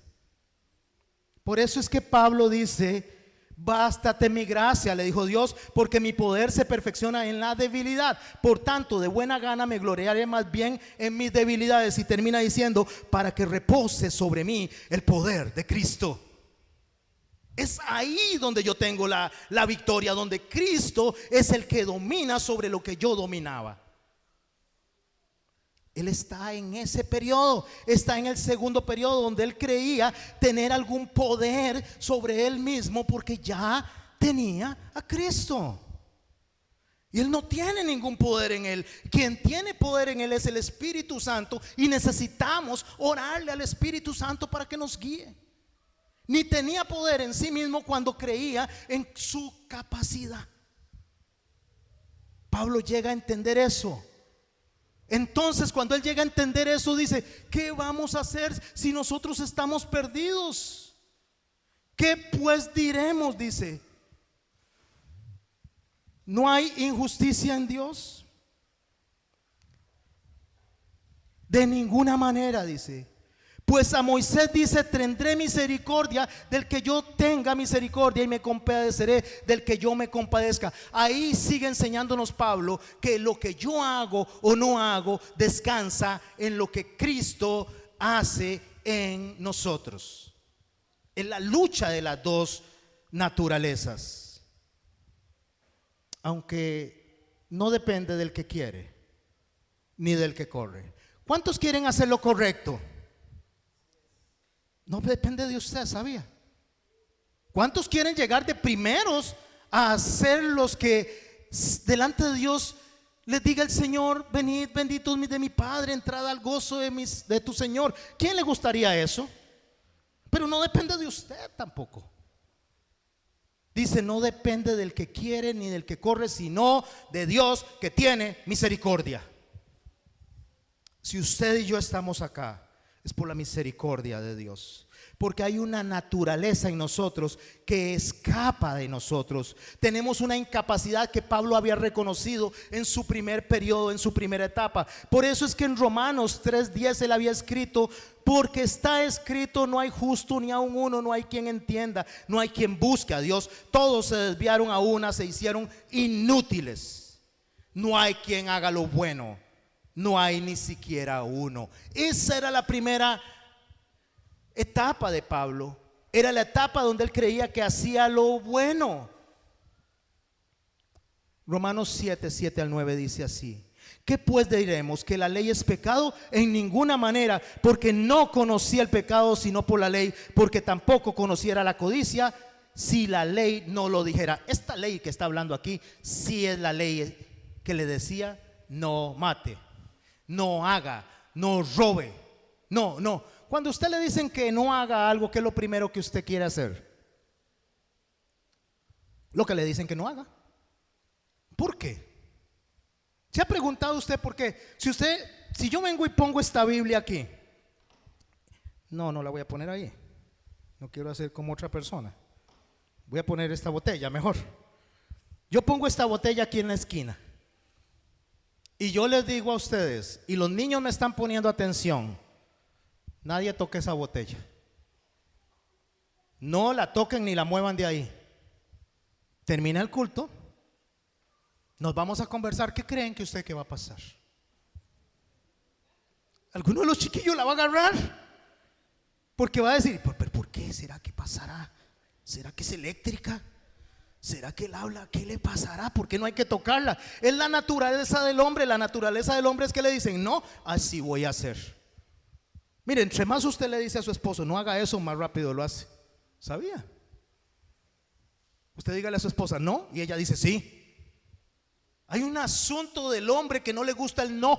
Por eso es que Pablo dice, bástate mi gracia, le dijo Dios, porque mi poder se perfecciona en la debilidad. Por tanto, de buena gana me gloriaré más bien en mis debilidades. Y termina diciendo, para que repose sobre mí el poder de Cristo. Es ahí donde yo tengo la victoria, donde Cristo es el que domina sobre lo que yo dominaba. Él está en ese periodo, está en el segundo periodo donde él creía tener algún poder sobre él mismo porque ya tenía a Cristo. Y él no tiene ningún poder en él. Quien tiene poder en él es el Espíritu Santo y necesitamos orarle al Espíritu Santo para que nos guíe. Ni tenía poder en sí mismo cuando creía en su capacidad. Pablo llega a entender eso. Entonces cuando él llega a entender eso dice, ¿qué vamos a hacer si nosotros estamos perdidos? ¿Qué pues diremos? Dice, ¿no hay injusticia en Dios? De ninguna manera, dice. Pues a Moisés dice, tendré misericordia del que yo tenga misericordia y me compadeceré del que yo me compadezca. Ahí sigue enseñándonos Pablo que lo que yo hago o no hago descansa en lo que Cristo hace en nosotros. En la lucha de las dos naturalezas. aunque no depende del que quiere ni del que corre. ¿Cuántos quieren hacer lo correcto? No depende de usted, ¿sabía? ¿Cuántos quieren llegar de primeros a ser los que delante de Dios les diga el Señor: venid benditos de mi Padre, entrad al gozo de tu Señor? ¿Quién le gustaría eso? Pero no depende de usted tampoco. Dice: no depende del que quiere ni del que corre, sino de Dios que tiene misericordia. Si usted y yo estamos acá, es por la misericordia de Dios. Porque hay una naturaleza en nosotros que escapa de nosotros. Tenemos una incapacidad que Pablo había reconocido en su primer periodo, en su primera etapa. Por eso es que en Romanos 3:10 él había escrito: porque está escrito, no hay justo ni aun uno, no hay quien entienda, no hay quien busque a Dios. Todos se desviaron a una, se hicieron inútiles. No hay quien haga lo bueno, no hay ni siquiera uno. Esa era la primera etapa de Pablo. Era la etapa donde él creía que hacía lo bueno. Romanos 7:7-9 dice así: ¿qué pues diremos? ¿Que la ley es pecado? En ninguna manera, porque no conocía el pecado sino por la ley, porque tampoco conociera la codicia si la ley no lo dijera. Esta ley que está hablando aquí sí es la ley que le decía: no mate, no haga, no robe. No. Cuando a usted le dicen que no haga algo, ¿qué es lo primero que usted quiere hacer? Lo que le dicen que no haga. ¿Por qué? ¿Se ha preguntado usted por qué? Si yo vengo y pongo esta Biblia aquí, no la voy a poner ahí. No quiero hacer como otra persona. Voy a poner esta botella mejor. Yo pongo esta botella aquí en la esquina y yo les digo a ustedes, y los niños me están poniendo atención: nadie toque esa botella. No la toquen ni la muevan de ahí. Termina el culto, nos vamos a conversar. ¿Qué creen que usted que va a pasar? Alguno de los chiquillos la va a agarrar, porque va a decir: ¿pero por qué? ¿Será que pasará? ¿Será que es eléctrica? ¿Será que él habla? ¿Qué le pasará? ¿Por qué no hay que tocarla? Es la naturaleza del hombre. La naturaleza del hombre es que le dicen: no, así voy a hacer. Mire, entre más usted le dice a su esposo: no haga eso, más rápido lo hace. ¿Sabía? Usted dígale a su esposa: no, y ella dice sí. Hay un asunto del hombre que no le gusta el no.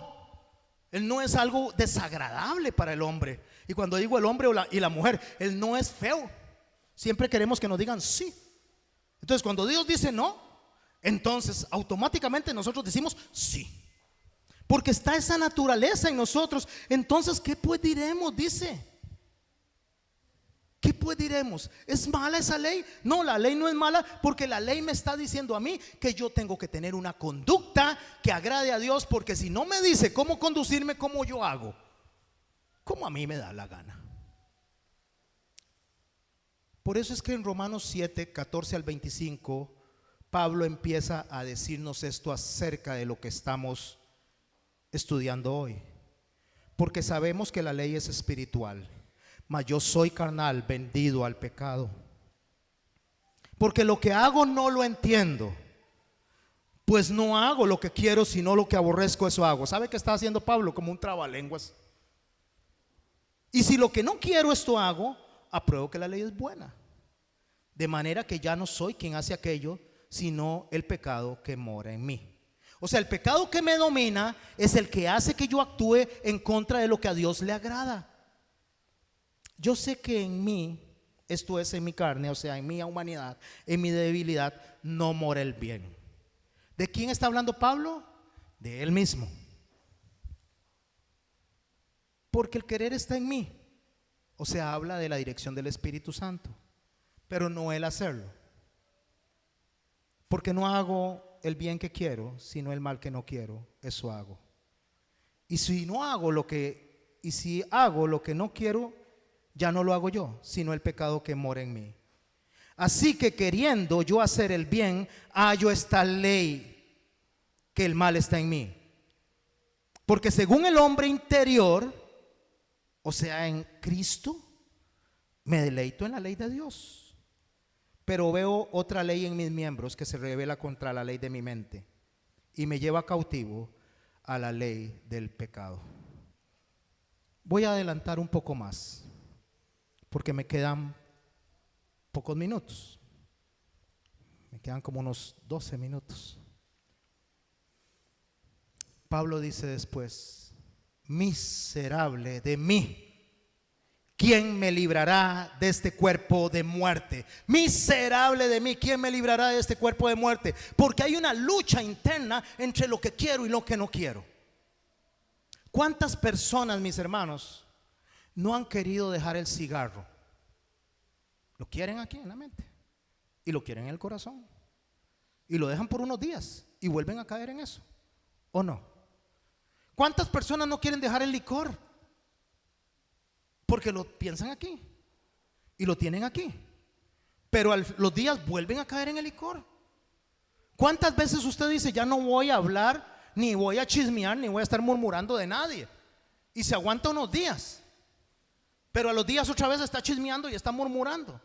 El no es algo desagradable para el hombre. Y cuando digo el hombre y la mujer, el no es feo. Siempre queremos que nos digan sí. Entonces cuando Dios dice no, entonces automáticamente nosotros decimos sí, porque está esa naturaleza en nosotros. Entonces, ¿qué pues diremos? Dice, ¿qué pues diremos? ¿Es mala esa ley? No, la ley no es mala, porque la ley me está diciendo a mí que yo tengo que tener una conducta que agrade a Dios. Porque si no me dice cómo conducirme, ¿cómo yo hago? Como a mí me da la gana. Por eso es que en Romanos 7:14-25 Pablo empieza a decirnos esto acerca de lo que estamos estudiando hoy. Porque sabemos que la ley es espiritual, mas yo soy carnal, vendido al pecado. Porque lo que hago no lo entiendo, pues no hago lo que quiero, sino lo que aborrezco, eso hago. ¿Sabe qué está haciendo Pablo? Como un trabalenguas. Y si lo que no quiero esto hago, apruebo que la ley es buena. De manera que ya no soy quien hace aquello, sino el pecado que mora en mí. O sea, el pecado que me domina es el que hace que yo actúe en contra de lo que a Dios le agrada. Yo sé que en mí, esto es en mi carne, o sea, en mi humanidad, en mi debilidad, no mora el bien. ¿De quién está hablando Pablo? De él mismo. Porque el querer está en mí. O sea, habla de la dirección del Espíritu Santo, pero no el hacerlo. Porque no hago el bien que quiero, sino el mal que no quiero, eso hago. Y si hago lo que no quiero, ya no lo hago yo, sino el pecado que mora en mí. Así que queriendo yo hacer el bien, hallo esta ley, que el mal está en mí. Porque según el hombre interior, o sea, en Cristo, me deleito en la ley de Dios. pero veo otra ley en mis miembros que se revela contra la ley de mi mente y me lleva cautivo a la ley del pecado. Voy a adelantar un poco más porque me quedan pocos minutos. Me quedan como unos 12 minutos. Pablo dice después: miserable de mí, ¿quién me librará de este cuerpo de muerte? Miserable de mí, ¿quién me librará de este cuerpo de muerte? Porque hay una lucha interna entre lo que quiero y lo que no quiero. ¿Cuántas personas, mis hermanos, no han querido dejar el cigarro? Lo quieren aquí en la mente y lo quieren en el corazón y lo dejan por unos días y vuelven a caer en eso, ¿o no? ¿Cuántas personas no quieren dejar el licor? Porque lo piensan aquí y lo tienen aquí, pero los días vuelven a caer en el licor. ¿Cuántas veces usted dice: ya no voy a hablar, ni voy a chismear, ni voy a estar murmurando de nadie? Y se aguanta unos días, pero a los días otra vez está chismeando y está murmurando.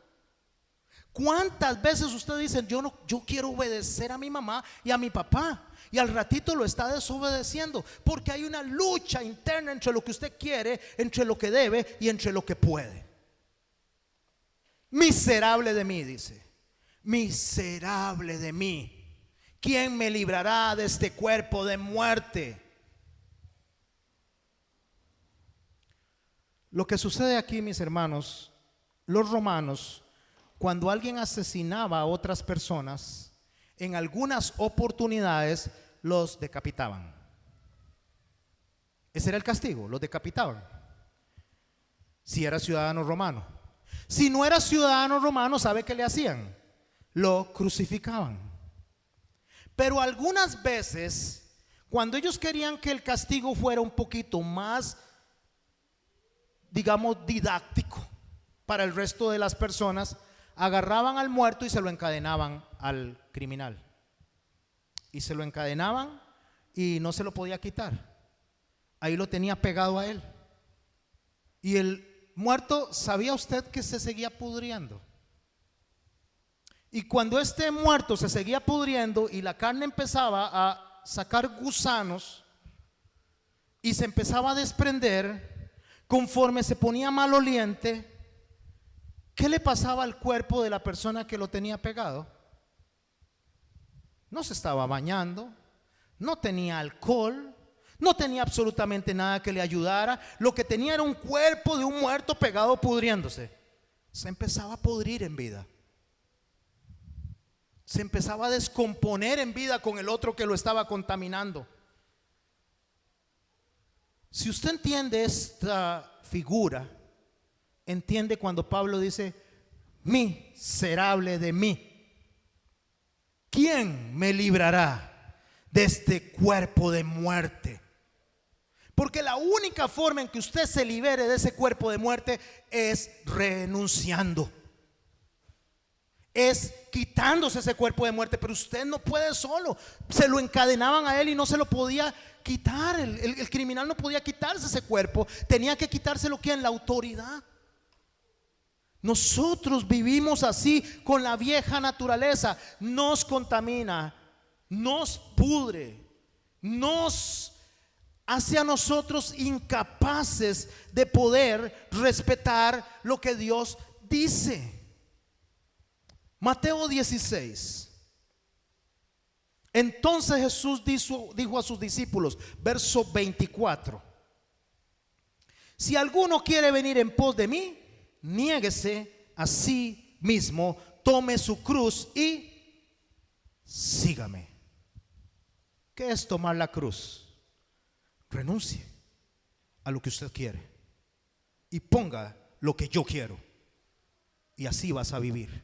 ¿Cuántas veces usted dice: yo quiero obedecer a mi mamá y a mi papá, y al ratito lo está desobedeciendo? Porque hay una lucha interna entre lo que usted quiere, entre lo que debe y entre lo que puede. Miserable de mí, dice. Miserable de mí, ¿quién me librará de este cuerpo de muerte? Lo que sucede aquí, mis hermanos, los romanos, cuando alguien asesinaba a otras personas, en algunas oportunidades los decapitaban. Ese era el castigo, los decapitaban. Si era ciudadano romano. Si no era ciudadano romano, ¿sabe qué le hacían? Lo crucificaban. Pero algunas veces, cuando ellos querían que el castigo fuera un poquito más, digamos, didáctico para el resto de las personas, agarraban al muerto y se lo encadenaban al criminal. Y se lo encadenaban y no se lo podía quitar. Ahí lo tenía pegado a él. Y el muerto, ¿sabía usted que se seguía pudriendo? Y cuando este muerto se seguía pudriendo y la carne empezaba a sacar gusanos y se empezaba a desprender, conforme se ponía maloliente, ¿qué le pasaba al cuerpo de la persona que lo tenía pegado? No se estaba bañando, no tenía alcohol, no tenía absolutamente nada que le ayudara. Lo que tenía era un cuerpo de un muerto pegado pudriéndose. Se empezaba a pudrir en vida. Se empezaba a descomponer en vida con el otro que lo estaba contaminando. Si usted entiende esta figura, entiende cuando Pablo dice: miserable de mí, ¿quién me librará de este cuerpo de muerte? Porque la única forma en que usted se libere de ese cuerpo de muerte es renunciando, es quitándose ese cuerpo de muerte. Pero usted no puede solo. Se lo encadenaban a él y no se lo podía quitar. El criminal no podía quitarse ese cuerpo. Tenía que quitárselo, ¿quién? La autoridad. Nosotros vivimos así con la vieja naturaleza. Nos contamina, nos pudre, nos hace a nosotros incapaces de poder respetar lo que Dios dice. Mateo 16. Entonces Jesús dijo a sus discípulos, verso 24: si alguno quiere venir en pos de mí, niéguese a sí mismo, tome su cruz y sígame. ¿Qué es tomar la cruz? Renuncie a lo que usted quiere y ponga lo que yo quiero, y así vas a vivir.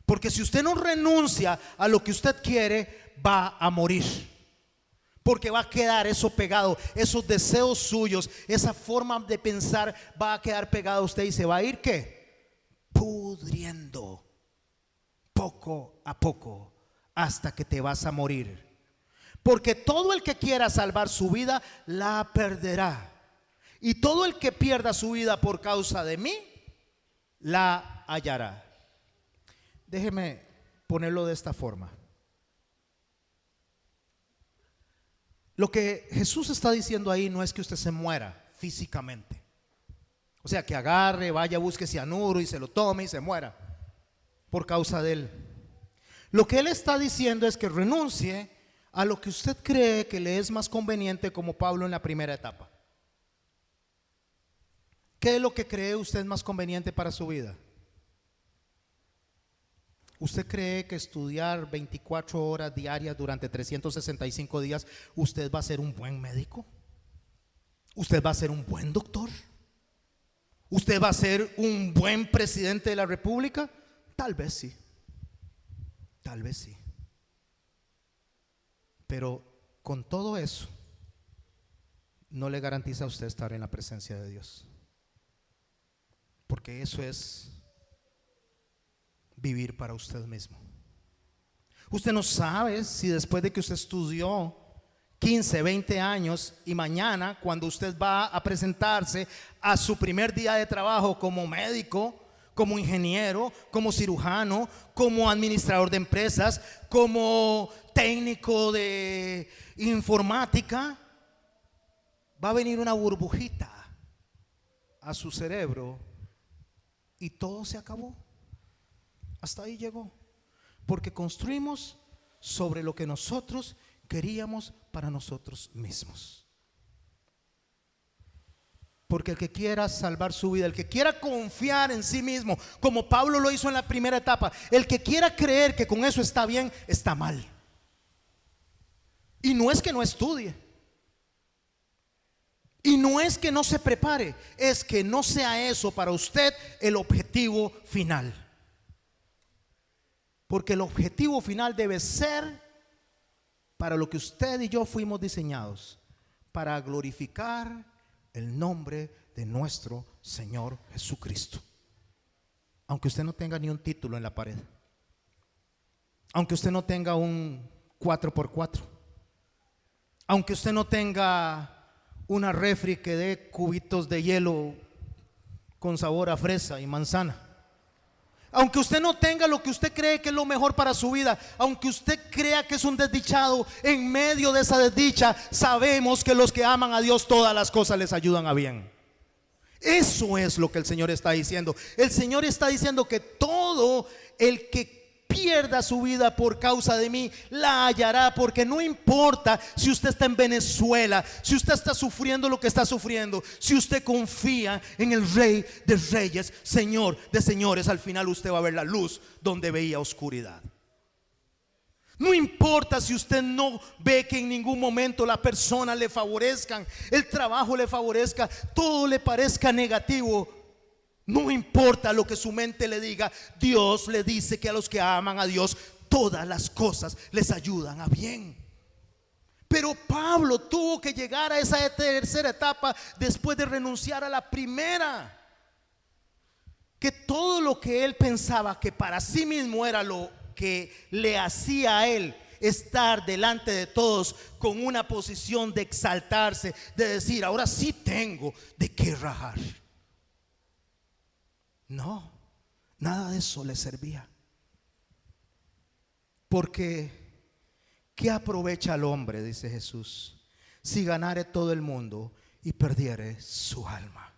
Porque si usted no renuncia a lo que usted quiere, va a morir. Porque va a quedar eso pegado, esos deseos suyos, esa forma de pensar va a quedar pegado a usted y se va a ir, ¿qué? Pudriendo poco a poco hasta que te vas a morir. Porque todo el que quiera salvar su vida la perderá, y todo el que pierda su vida por causa de mí la hallará. Déjeme ponerlo de esta forma. Lo que Jesús está diciendo ahí no es que usted se muera físicamente. O sea, que agarre, vaya, busque cianuro y se lo tome y se muera por causa de él. Lo que él está diciendo es que renuncie a lo que usted cree que le es más conveniente, como Pablo en la primera etapa. ¿Qué es lo que cree usted más conveniente para su vida? ¿Usted cree que estudiar 24 horas diarias durante 365 días, usted va a ser un buen médico? ¿Usted va a ser un buen doctor? ¿Usted va a ser un buen presidente de la República? Tal vez sí. Tal vez sí. Pero con todo eso, no le garantiza a usted estar en la presencia de Dios. Porque eso es vivir para usted mismo. Usted no sabe si después de que usted estudió 15, 20 años y mañana cuando usted va a presentarse a su primer día de trabajo como médico, como ingeniero, como cirujano, como administrador de empresas, como técnico de informática, va a venir una burbujita a su cerebro y todo se acabó. Hasta ahí llegó, porque construimos sobre lo que nosotros queríamos para nosotros mismos. Porque el que quiera salvar su vida, el que quiera confiar en sí mismo, como Pablo lo hizo en la primera etapa, el que quiera creer que con eso está bien, está mal. Y no es que no estudie, y no es que no se prepare, es que no sea eso para usted el objetivo final. Porque el objetivo final debe ser para lo que usted y yo fuimos diseñados, para glorificar el nombre de nuestro Señor Jesucristo. Aunque usted no tenga ni un título en la pared, aunque usted no tenga un 4x4, aunque usted no tenga una refri que dé cubitos de hielo con sabor a fresa y manzana, aunque usted no tenga lo que usted cree que es lo mejor para su vida, aunque usted crea que es un desdichado, en medio de esa desdicha sabemos que los que aman a Dios todas las cosas les ayudan a bien. Eso es lo que el Señor está diciendo. El Señor está diciendo que todo el que pierda su vida por causa de mí la hallará, porque no importa si usted está en Venezuela, si usted está sufriendo lo que está sufriendo, si usted confía en el Rey de Reyes, Señor de señores, al final usted va a ver la luz donde veía oscuridad. No importa si usted no ve que en ningún momento la persona le favorezcan, el trabajo le favorezca, todo le parezca negativo. No importa lo que su mente le diga, Dios le dice que a los que aman a Dios todas las cosas les ayudan a bien. Pero Pablo tuvo que llegar a esa tercera etapa después de renunciar a la primera. Que todo lo que él pensaba que para sí mismo era lo que le hacía a él estar delante de todos con una posición de exaltarse, de decir, ahora sí tengo de qué rajar. No, nada de eso le servía. Porque ¿qué aprovecha al hombre, dice Jesús, si ganare todo el mundo y perdiere su alma?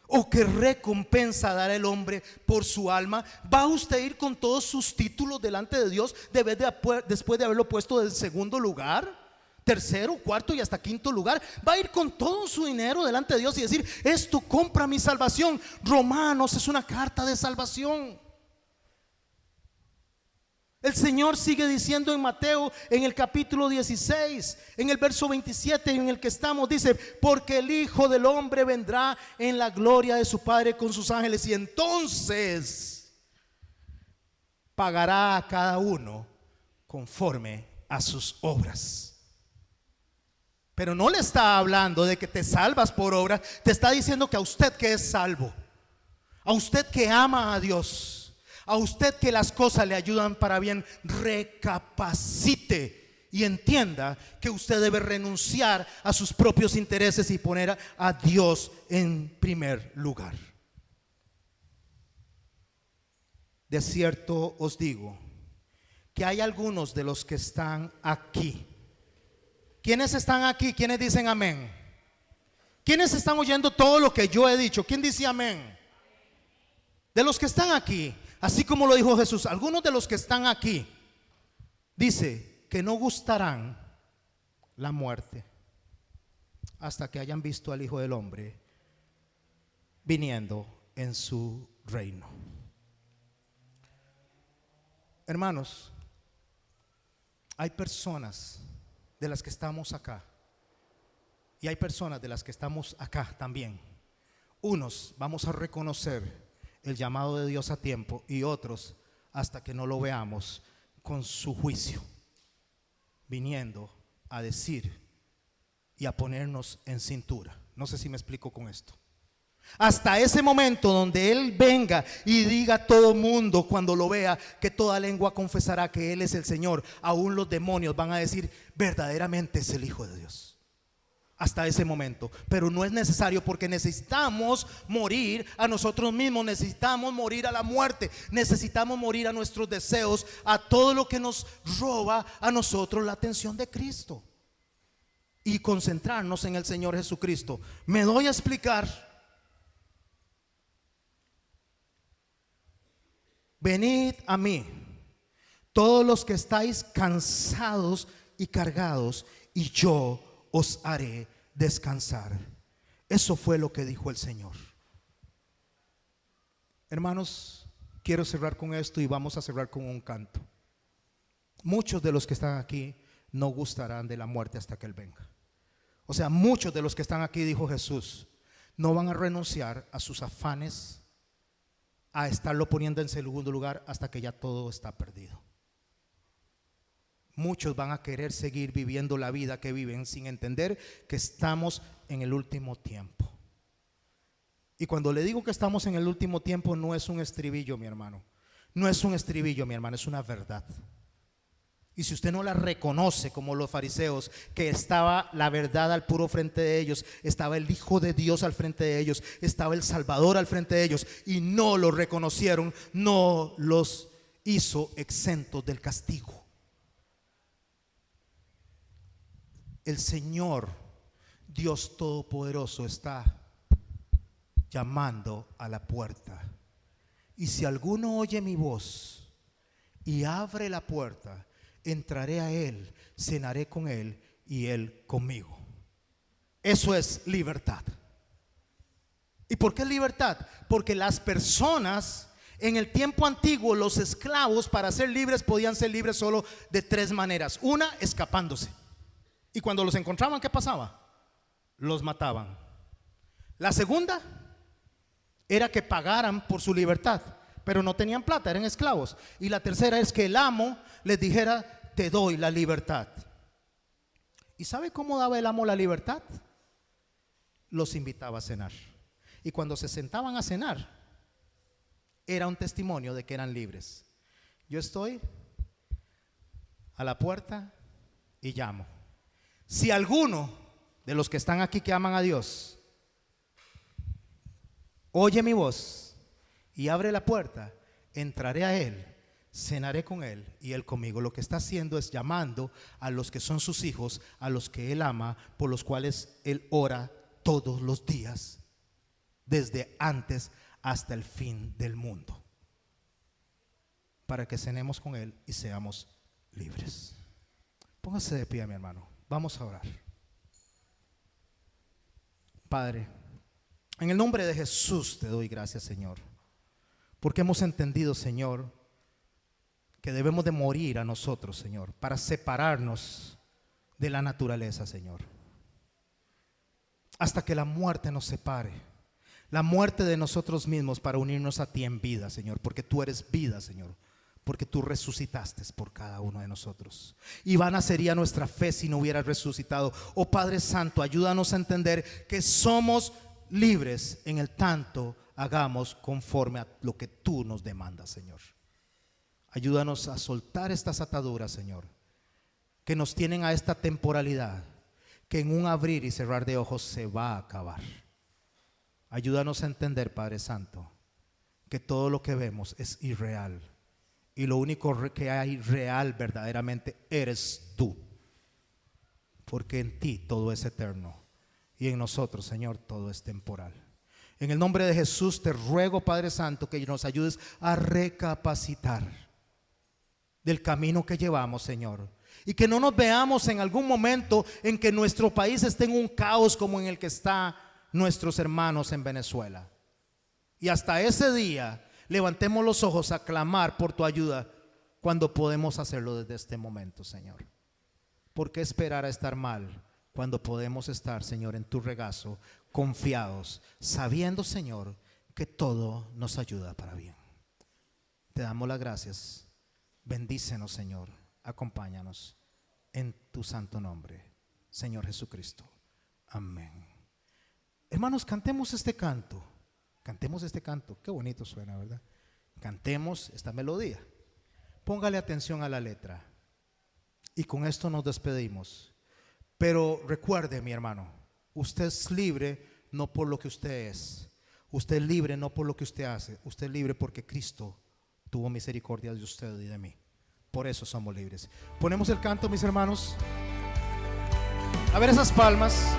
¿O qué recompensa dará el hombre por su alma? ¿Va usted a ir con todos sus títulos delante de Dios después de haberlo puesto en segundo lugar, tercero, cuarto y hasta quinto lugar? Va a ir con todo su dinero delante de Dios y decir, esto compra mi salvación. Romanos es una carta de salvación. El Señor sigue diciendo en Mateo, en el capítulo 16, en el verso 27 en el que estamos, dice, porque el Hijo del Hombre vendrá en la gloria de su Padre con sus ángeles, y entonces pagará a cada uno conforme a sus obras. Pero no le está hablando de que te salvas por obras, te está diciendo que a usted que es salvo, a usted que ama a Dios, a usted que las cosas le ayudan para bien, recapacite y entienda que usted debe renunciar a sus propios intereses y poner a Dios en primer lugar. de cierto os digo que hay algunos de los que están aquí. ¿Quiénes están aquí? ¿Quiénes dicen amén? ¿Quiénes están oyendo todo lo que yo he dicho? ¿Quién dice amén? De los que están aquí, así como lo dijo Jesús, algunos de los que están aquí, dice que no gustarán la muerte hasta que hayan visto al Hijo del Hombre viniendo en su reino. Hermanos, hay personas de las que estamos acá y hay personas de las que estamos acá también. Unos vamos a reconocer el llamado de Dios a tiempo y otros hasta que no lo veamos con su juicio viniendo a decir y a ponernos en cintura. No sé si me explico con esto. Hasta ese momento donde Él venga y diga a todo mundo cuando lo vea que toda lengua confesará que Él es el Señor, aún los demonios van a decir verdaderamente es el Hijo de Dios. Hasta ese momento, pero no es necesario, porque necesitamos morir a nosotros mismos, necesitamos morir a la muerte, necesitamos morir a nuestros deseos, a todo lo que nos roba a nosotros la atención de Cristo y concentrarnos en el Señor Jesucristo. Me doy a explicar. Venid a mí, todos los que estáis cansados y cargados, y yo os haré descansar. Eso fue lo que dijo el Señor. Hermanos, quiero cerrar con esto y vamos a cerrar con un canto. Muchos de los que están aquí no gustarán de la muerte hasta que Él venga. O sea, muchos de los que están aquí, dijo Jesús, no van a renunciar a sus afanes, a estarlo poniendo en segundo lugar hasta que ya todo está perdido. Muchos van a querer seguir viviendo la vida que viven sin entender que estamos en el último tiempo. Y cuando le digo que estamos en el último tiempo, no es un estribillo, mi hermano. No es un estribillo, mi hermano, es una verdad. Y si usted no la reconoce como los fariseos, que estaba la verdad al puro frente de ellos, estaba el Hijo de Dios al frente de ellos, estaba el Salvador al frente de ellos, y no lo reconocieron, no los hizo exentos del castigo. El Señor Dios Todopoderoso está llamando a la puerta. Y si alguno oye mi voz y abre la puerta, entraré a él, cenaré con él y él conmigo. Eso es libertad. ¿Y por qué libertad? Porque las personas en el tiempo antiguo, los esclavos, para ser libres podían ser libres solo de tres maneras. Una, escapándose. Y cuando los encontraban, ¿qué pasaba? Los mataban. La segunda era que pagaran por su libertad, pero no tenían plata, eran esclavos. Y la tercera es que el amo les dijera: te doy la libertad. ¿Y sabe cómo daba el amo la libertad? Los invitaba a cenar. Y cuando se sentaban a cenar, era un testimonio de que eran libres. Yo estoy a la puerta y llamo. Si alguno de los que están aquí que aman a Dios oye mi voz y abre la puerta, entraré a él, cenaré con él y él conmigo. Lo que está haciendo es llamando a los que son sus hijos, a los que él ama, por los cuales él ora todos los días, desde antes hasta el fin del mundo, para que cenemos con él y seamos libres. Póngase de pie, mi hermano. Vamos a orar. Padre, en el nombre de Jesús te doy gracias, Señor, porque hemos entendido, Señor, que debemos de morir a nosotros, Señor, para separarnos de la naturaleza, Señor, hasta que la muerte nos separe, la muerte de nosotros mismos, para unirnos a ti en vida, Señor, porque tú eres vida, Señor, porque tú resucitaste por cada uno de nosotros. Y vana sería nuestra fe si no hubieras resucitado. Oh Padre Santo, ayúdanos a entender que somos libres en el tanto hagamos conforme a lo que tú nos demandas, Señor. Ayúdanos a soltar estas ataduras, Señor, que nos tienen a esta temporalidad, que en un abrir y cerrar de ojos se va a acabar. Ayúdanos a entender, Padre Santo, que todo lo que vemos es irreal. Y lo único que hay real verdaderamente eres tú. Porque en ti todo es eterno y en nosotros, Señor, todo es temporal. En el nombre de Jesús te ruego, Padre Santo, que nos ayudes a recapacitar del camino que llevamos, Señor. Y que no nos veamos en algún momento en que nuestro país esté en un caos como en el que están nuestros hermanos en Venezuela. Y hasta ese día levantemos los ojos a clamar por tu ayuda cuando podemos hacerlo desde este momento, Señor. ¿Por qué esperar a estar mal cuando podemos estar, Señor, en tu regazo, confiados, sabiendo, Señor, que todo nos ayuda para bien? Te damos las gracias. Bendícenos, Señor. Acompáñanos en tu santo nombre, Señor Jesucristo. Amén. Hermanos, cantemos este canto. Cantemos este canto. Qué bonito suena, ¿verdad? Cantemos esta melodía. Póngale atención a la letra. Y con esto nos despedimos. Pero recuerde, mi hermano, usted es libre no por lo que usted es. Usted es libre no por lo que usted hace. Usted es libre porque Cristo tuvo misericordia de usted y de mí. Por eso somos libres. Ponemos el canto, mis hermanos. A ver esas palmas.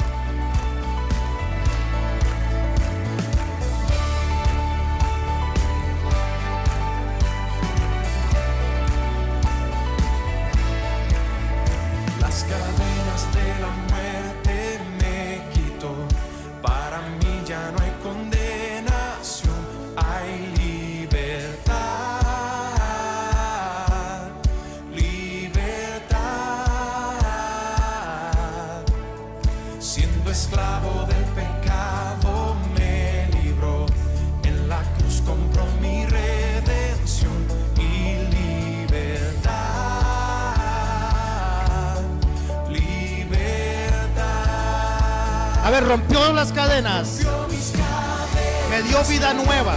Las cadenas de la muerte me quitó. Para mí ya no hay condenación, hay libertad. Siendo esclavo del pecado me libró, en la cruz compró mi redención y libertad, libertad. A ver, rompió las cadenas, Rompió mis cadenas, me dio vida nueva.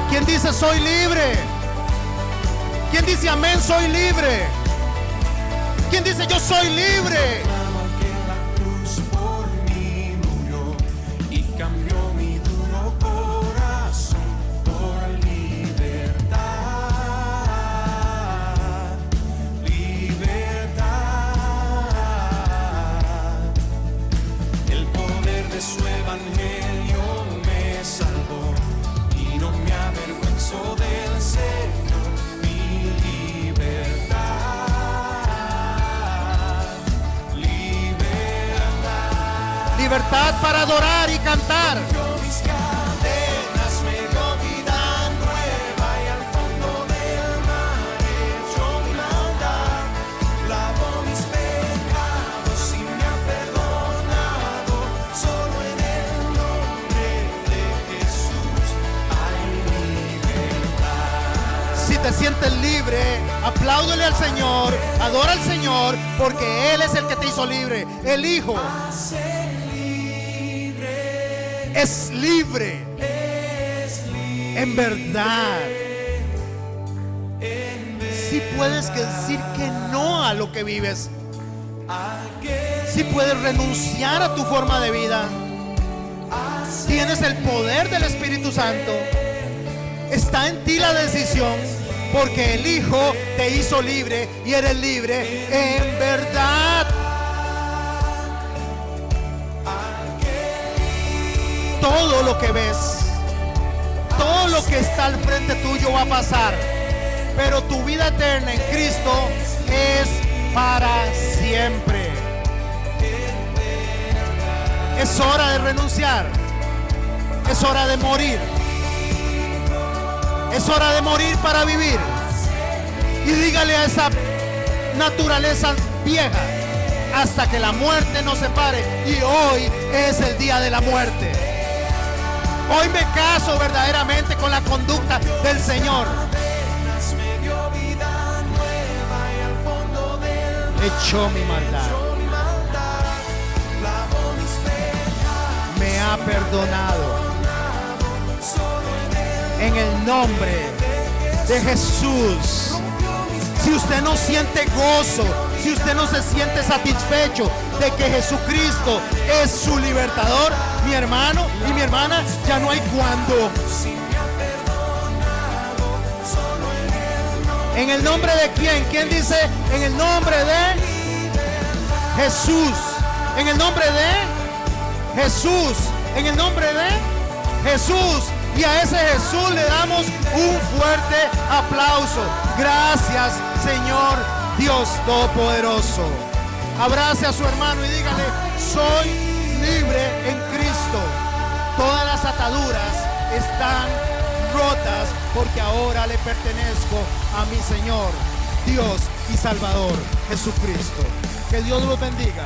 ¿Quién dice soy libre? ¿Quién dice amén, soy libre? ¿Quién dice yo soy libre? Que la cruz por mí murió y cambió mi duro corazón por libertad, libertad. El poder de su evangelio me salvó y no me avergüenzo del Señor, mi libertad, libertad. Libertad para adorar y cantar. Rompió mis cadenas, me dio vida nueva y al fondo del mar echó mi maldad. Lavó mis pecados y me ha perdonado. Solo en el nombre de Jesús hay libertad. Si te sientes libre, apláudele al Señor, adora al Señor, porque Él es el que te hizo libre. El Hijo es libre, en verdad. Si puedes decir que no a lo que vives, si puedes renunciar a tu forma de vida, tienes el poder del Espíritu Santo. Está en ti la decisión, porque el Hijo te hizo libre y eres libre en verdad. Todo lo que ves, todo lo que está al frente tuyo va a pasar, pero tu vida eterna en Cristo es para siempre. Es hora de renunciar, es hora de morir. Es hora de morir para vivir. Y dígale a esa naturaleza vieja, hasta que la muerte nos separe. Y hoy es el día de la muerte. Hoy me caso verdaderamente con la conducta del Señor. Echó mi maldad, me ha perdonado. En el nombre de Jesús. Si usted no siente gozo, si usted no se siente satisfecho de que Jesucristo es su libertador, mi hermano y mi hermana, ya no hay cuándo. ¿En el nombre de quién? ¿Quién dice? En el nombre de Jesús. En el nombre de Jesús. En el nombre de Jesús. Y a ese Jesús le damos un fuerte aplauso. Gracias, Señor Dios Todopoderoso. Abrace a su hermano y dígale: soy libre en Cristo. Todas las ataduras están rotas porque ahora le pertenezco a mi Señor, Dios y Salvador Jesucristo. Que Dios los bendiga.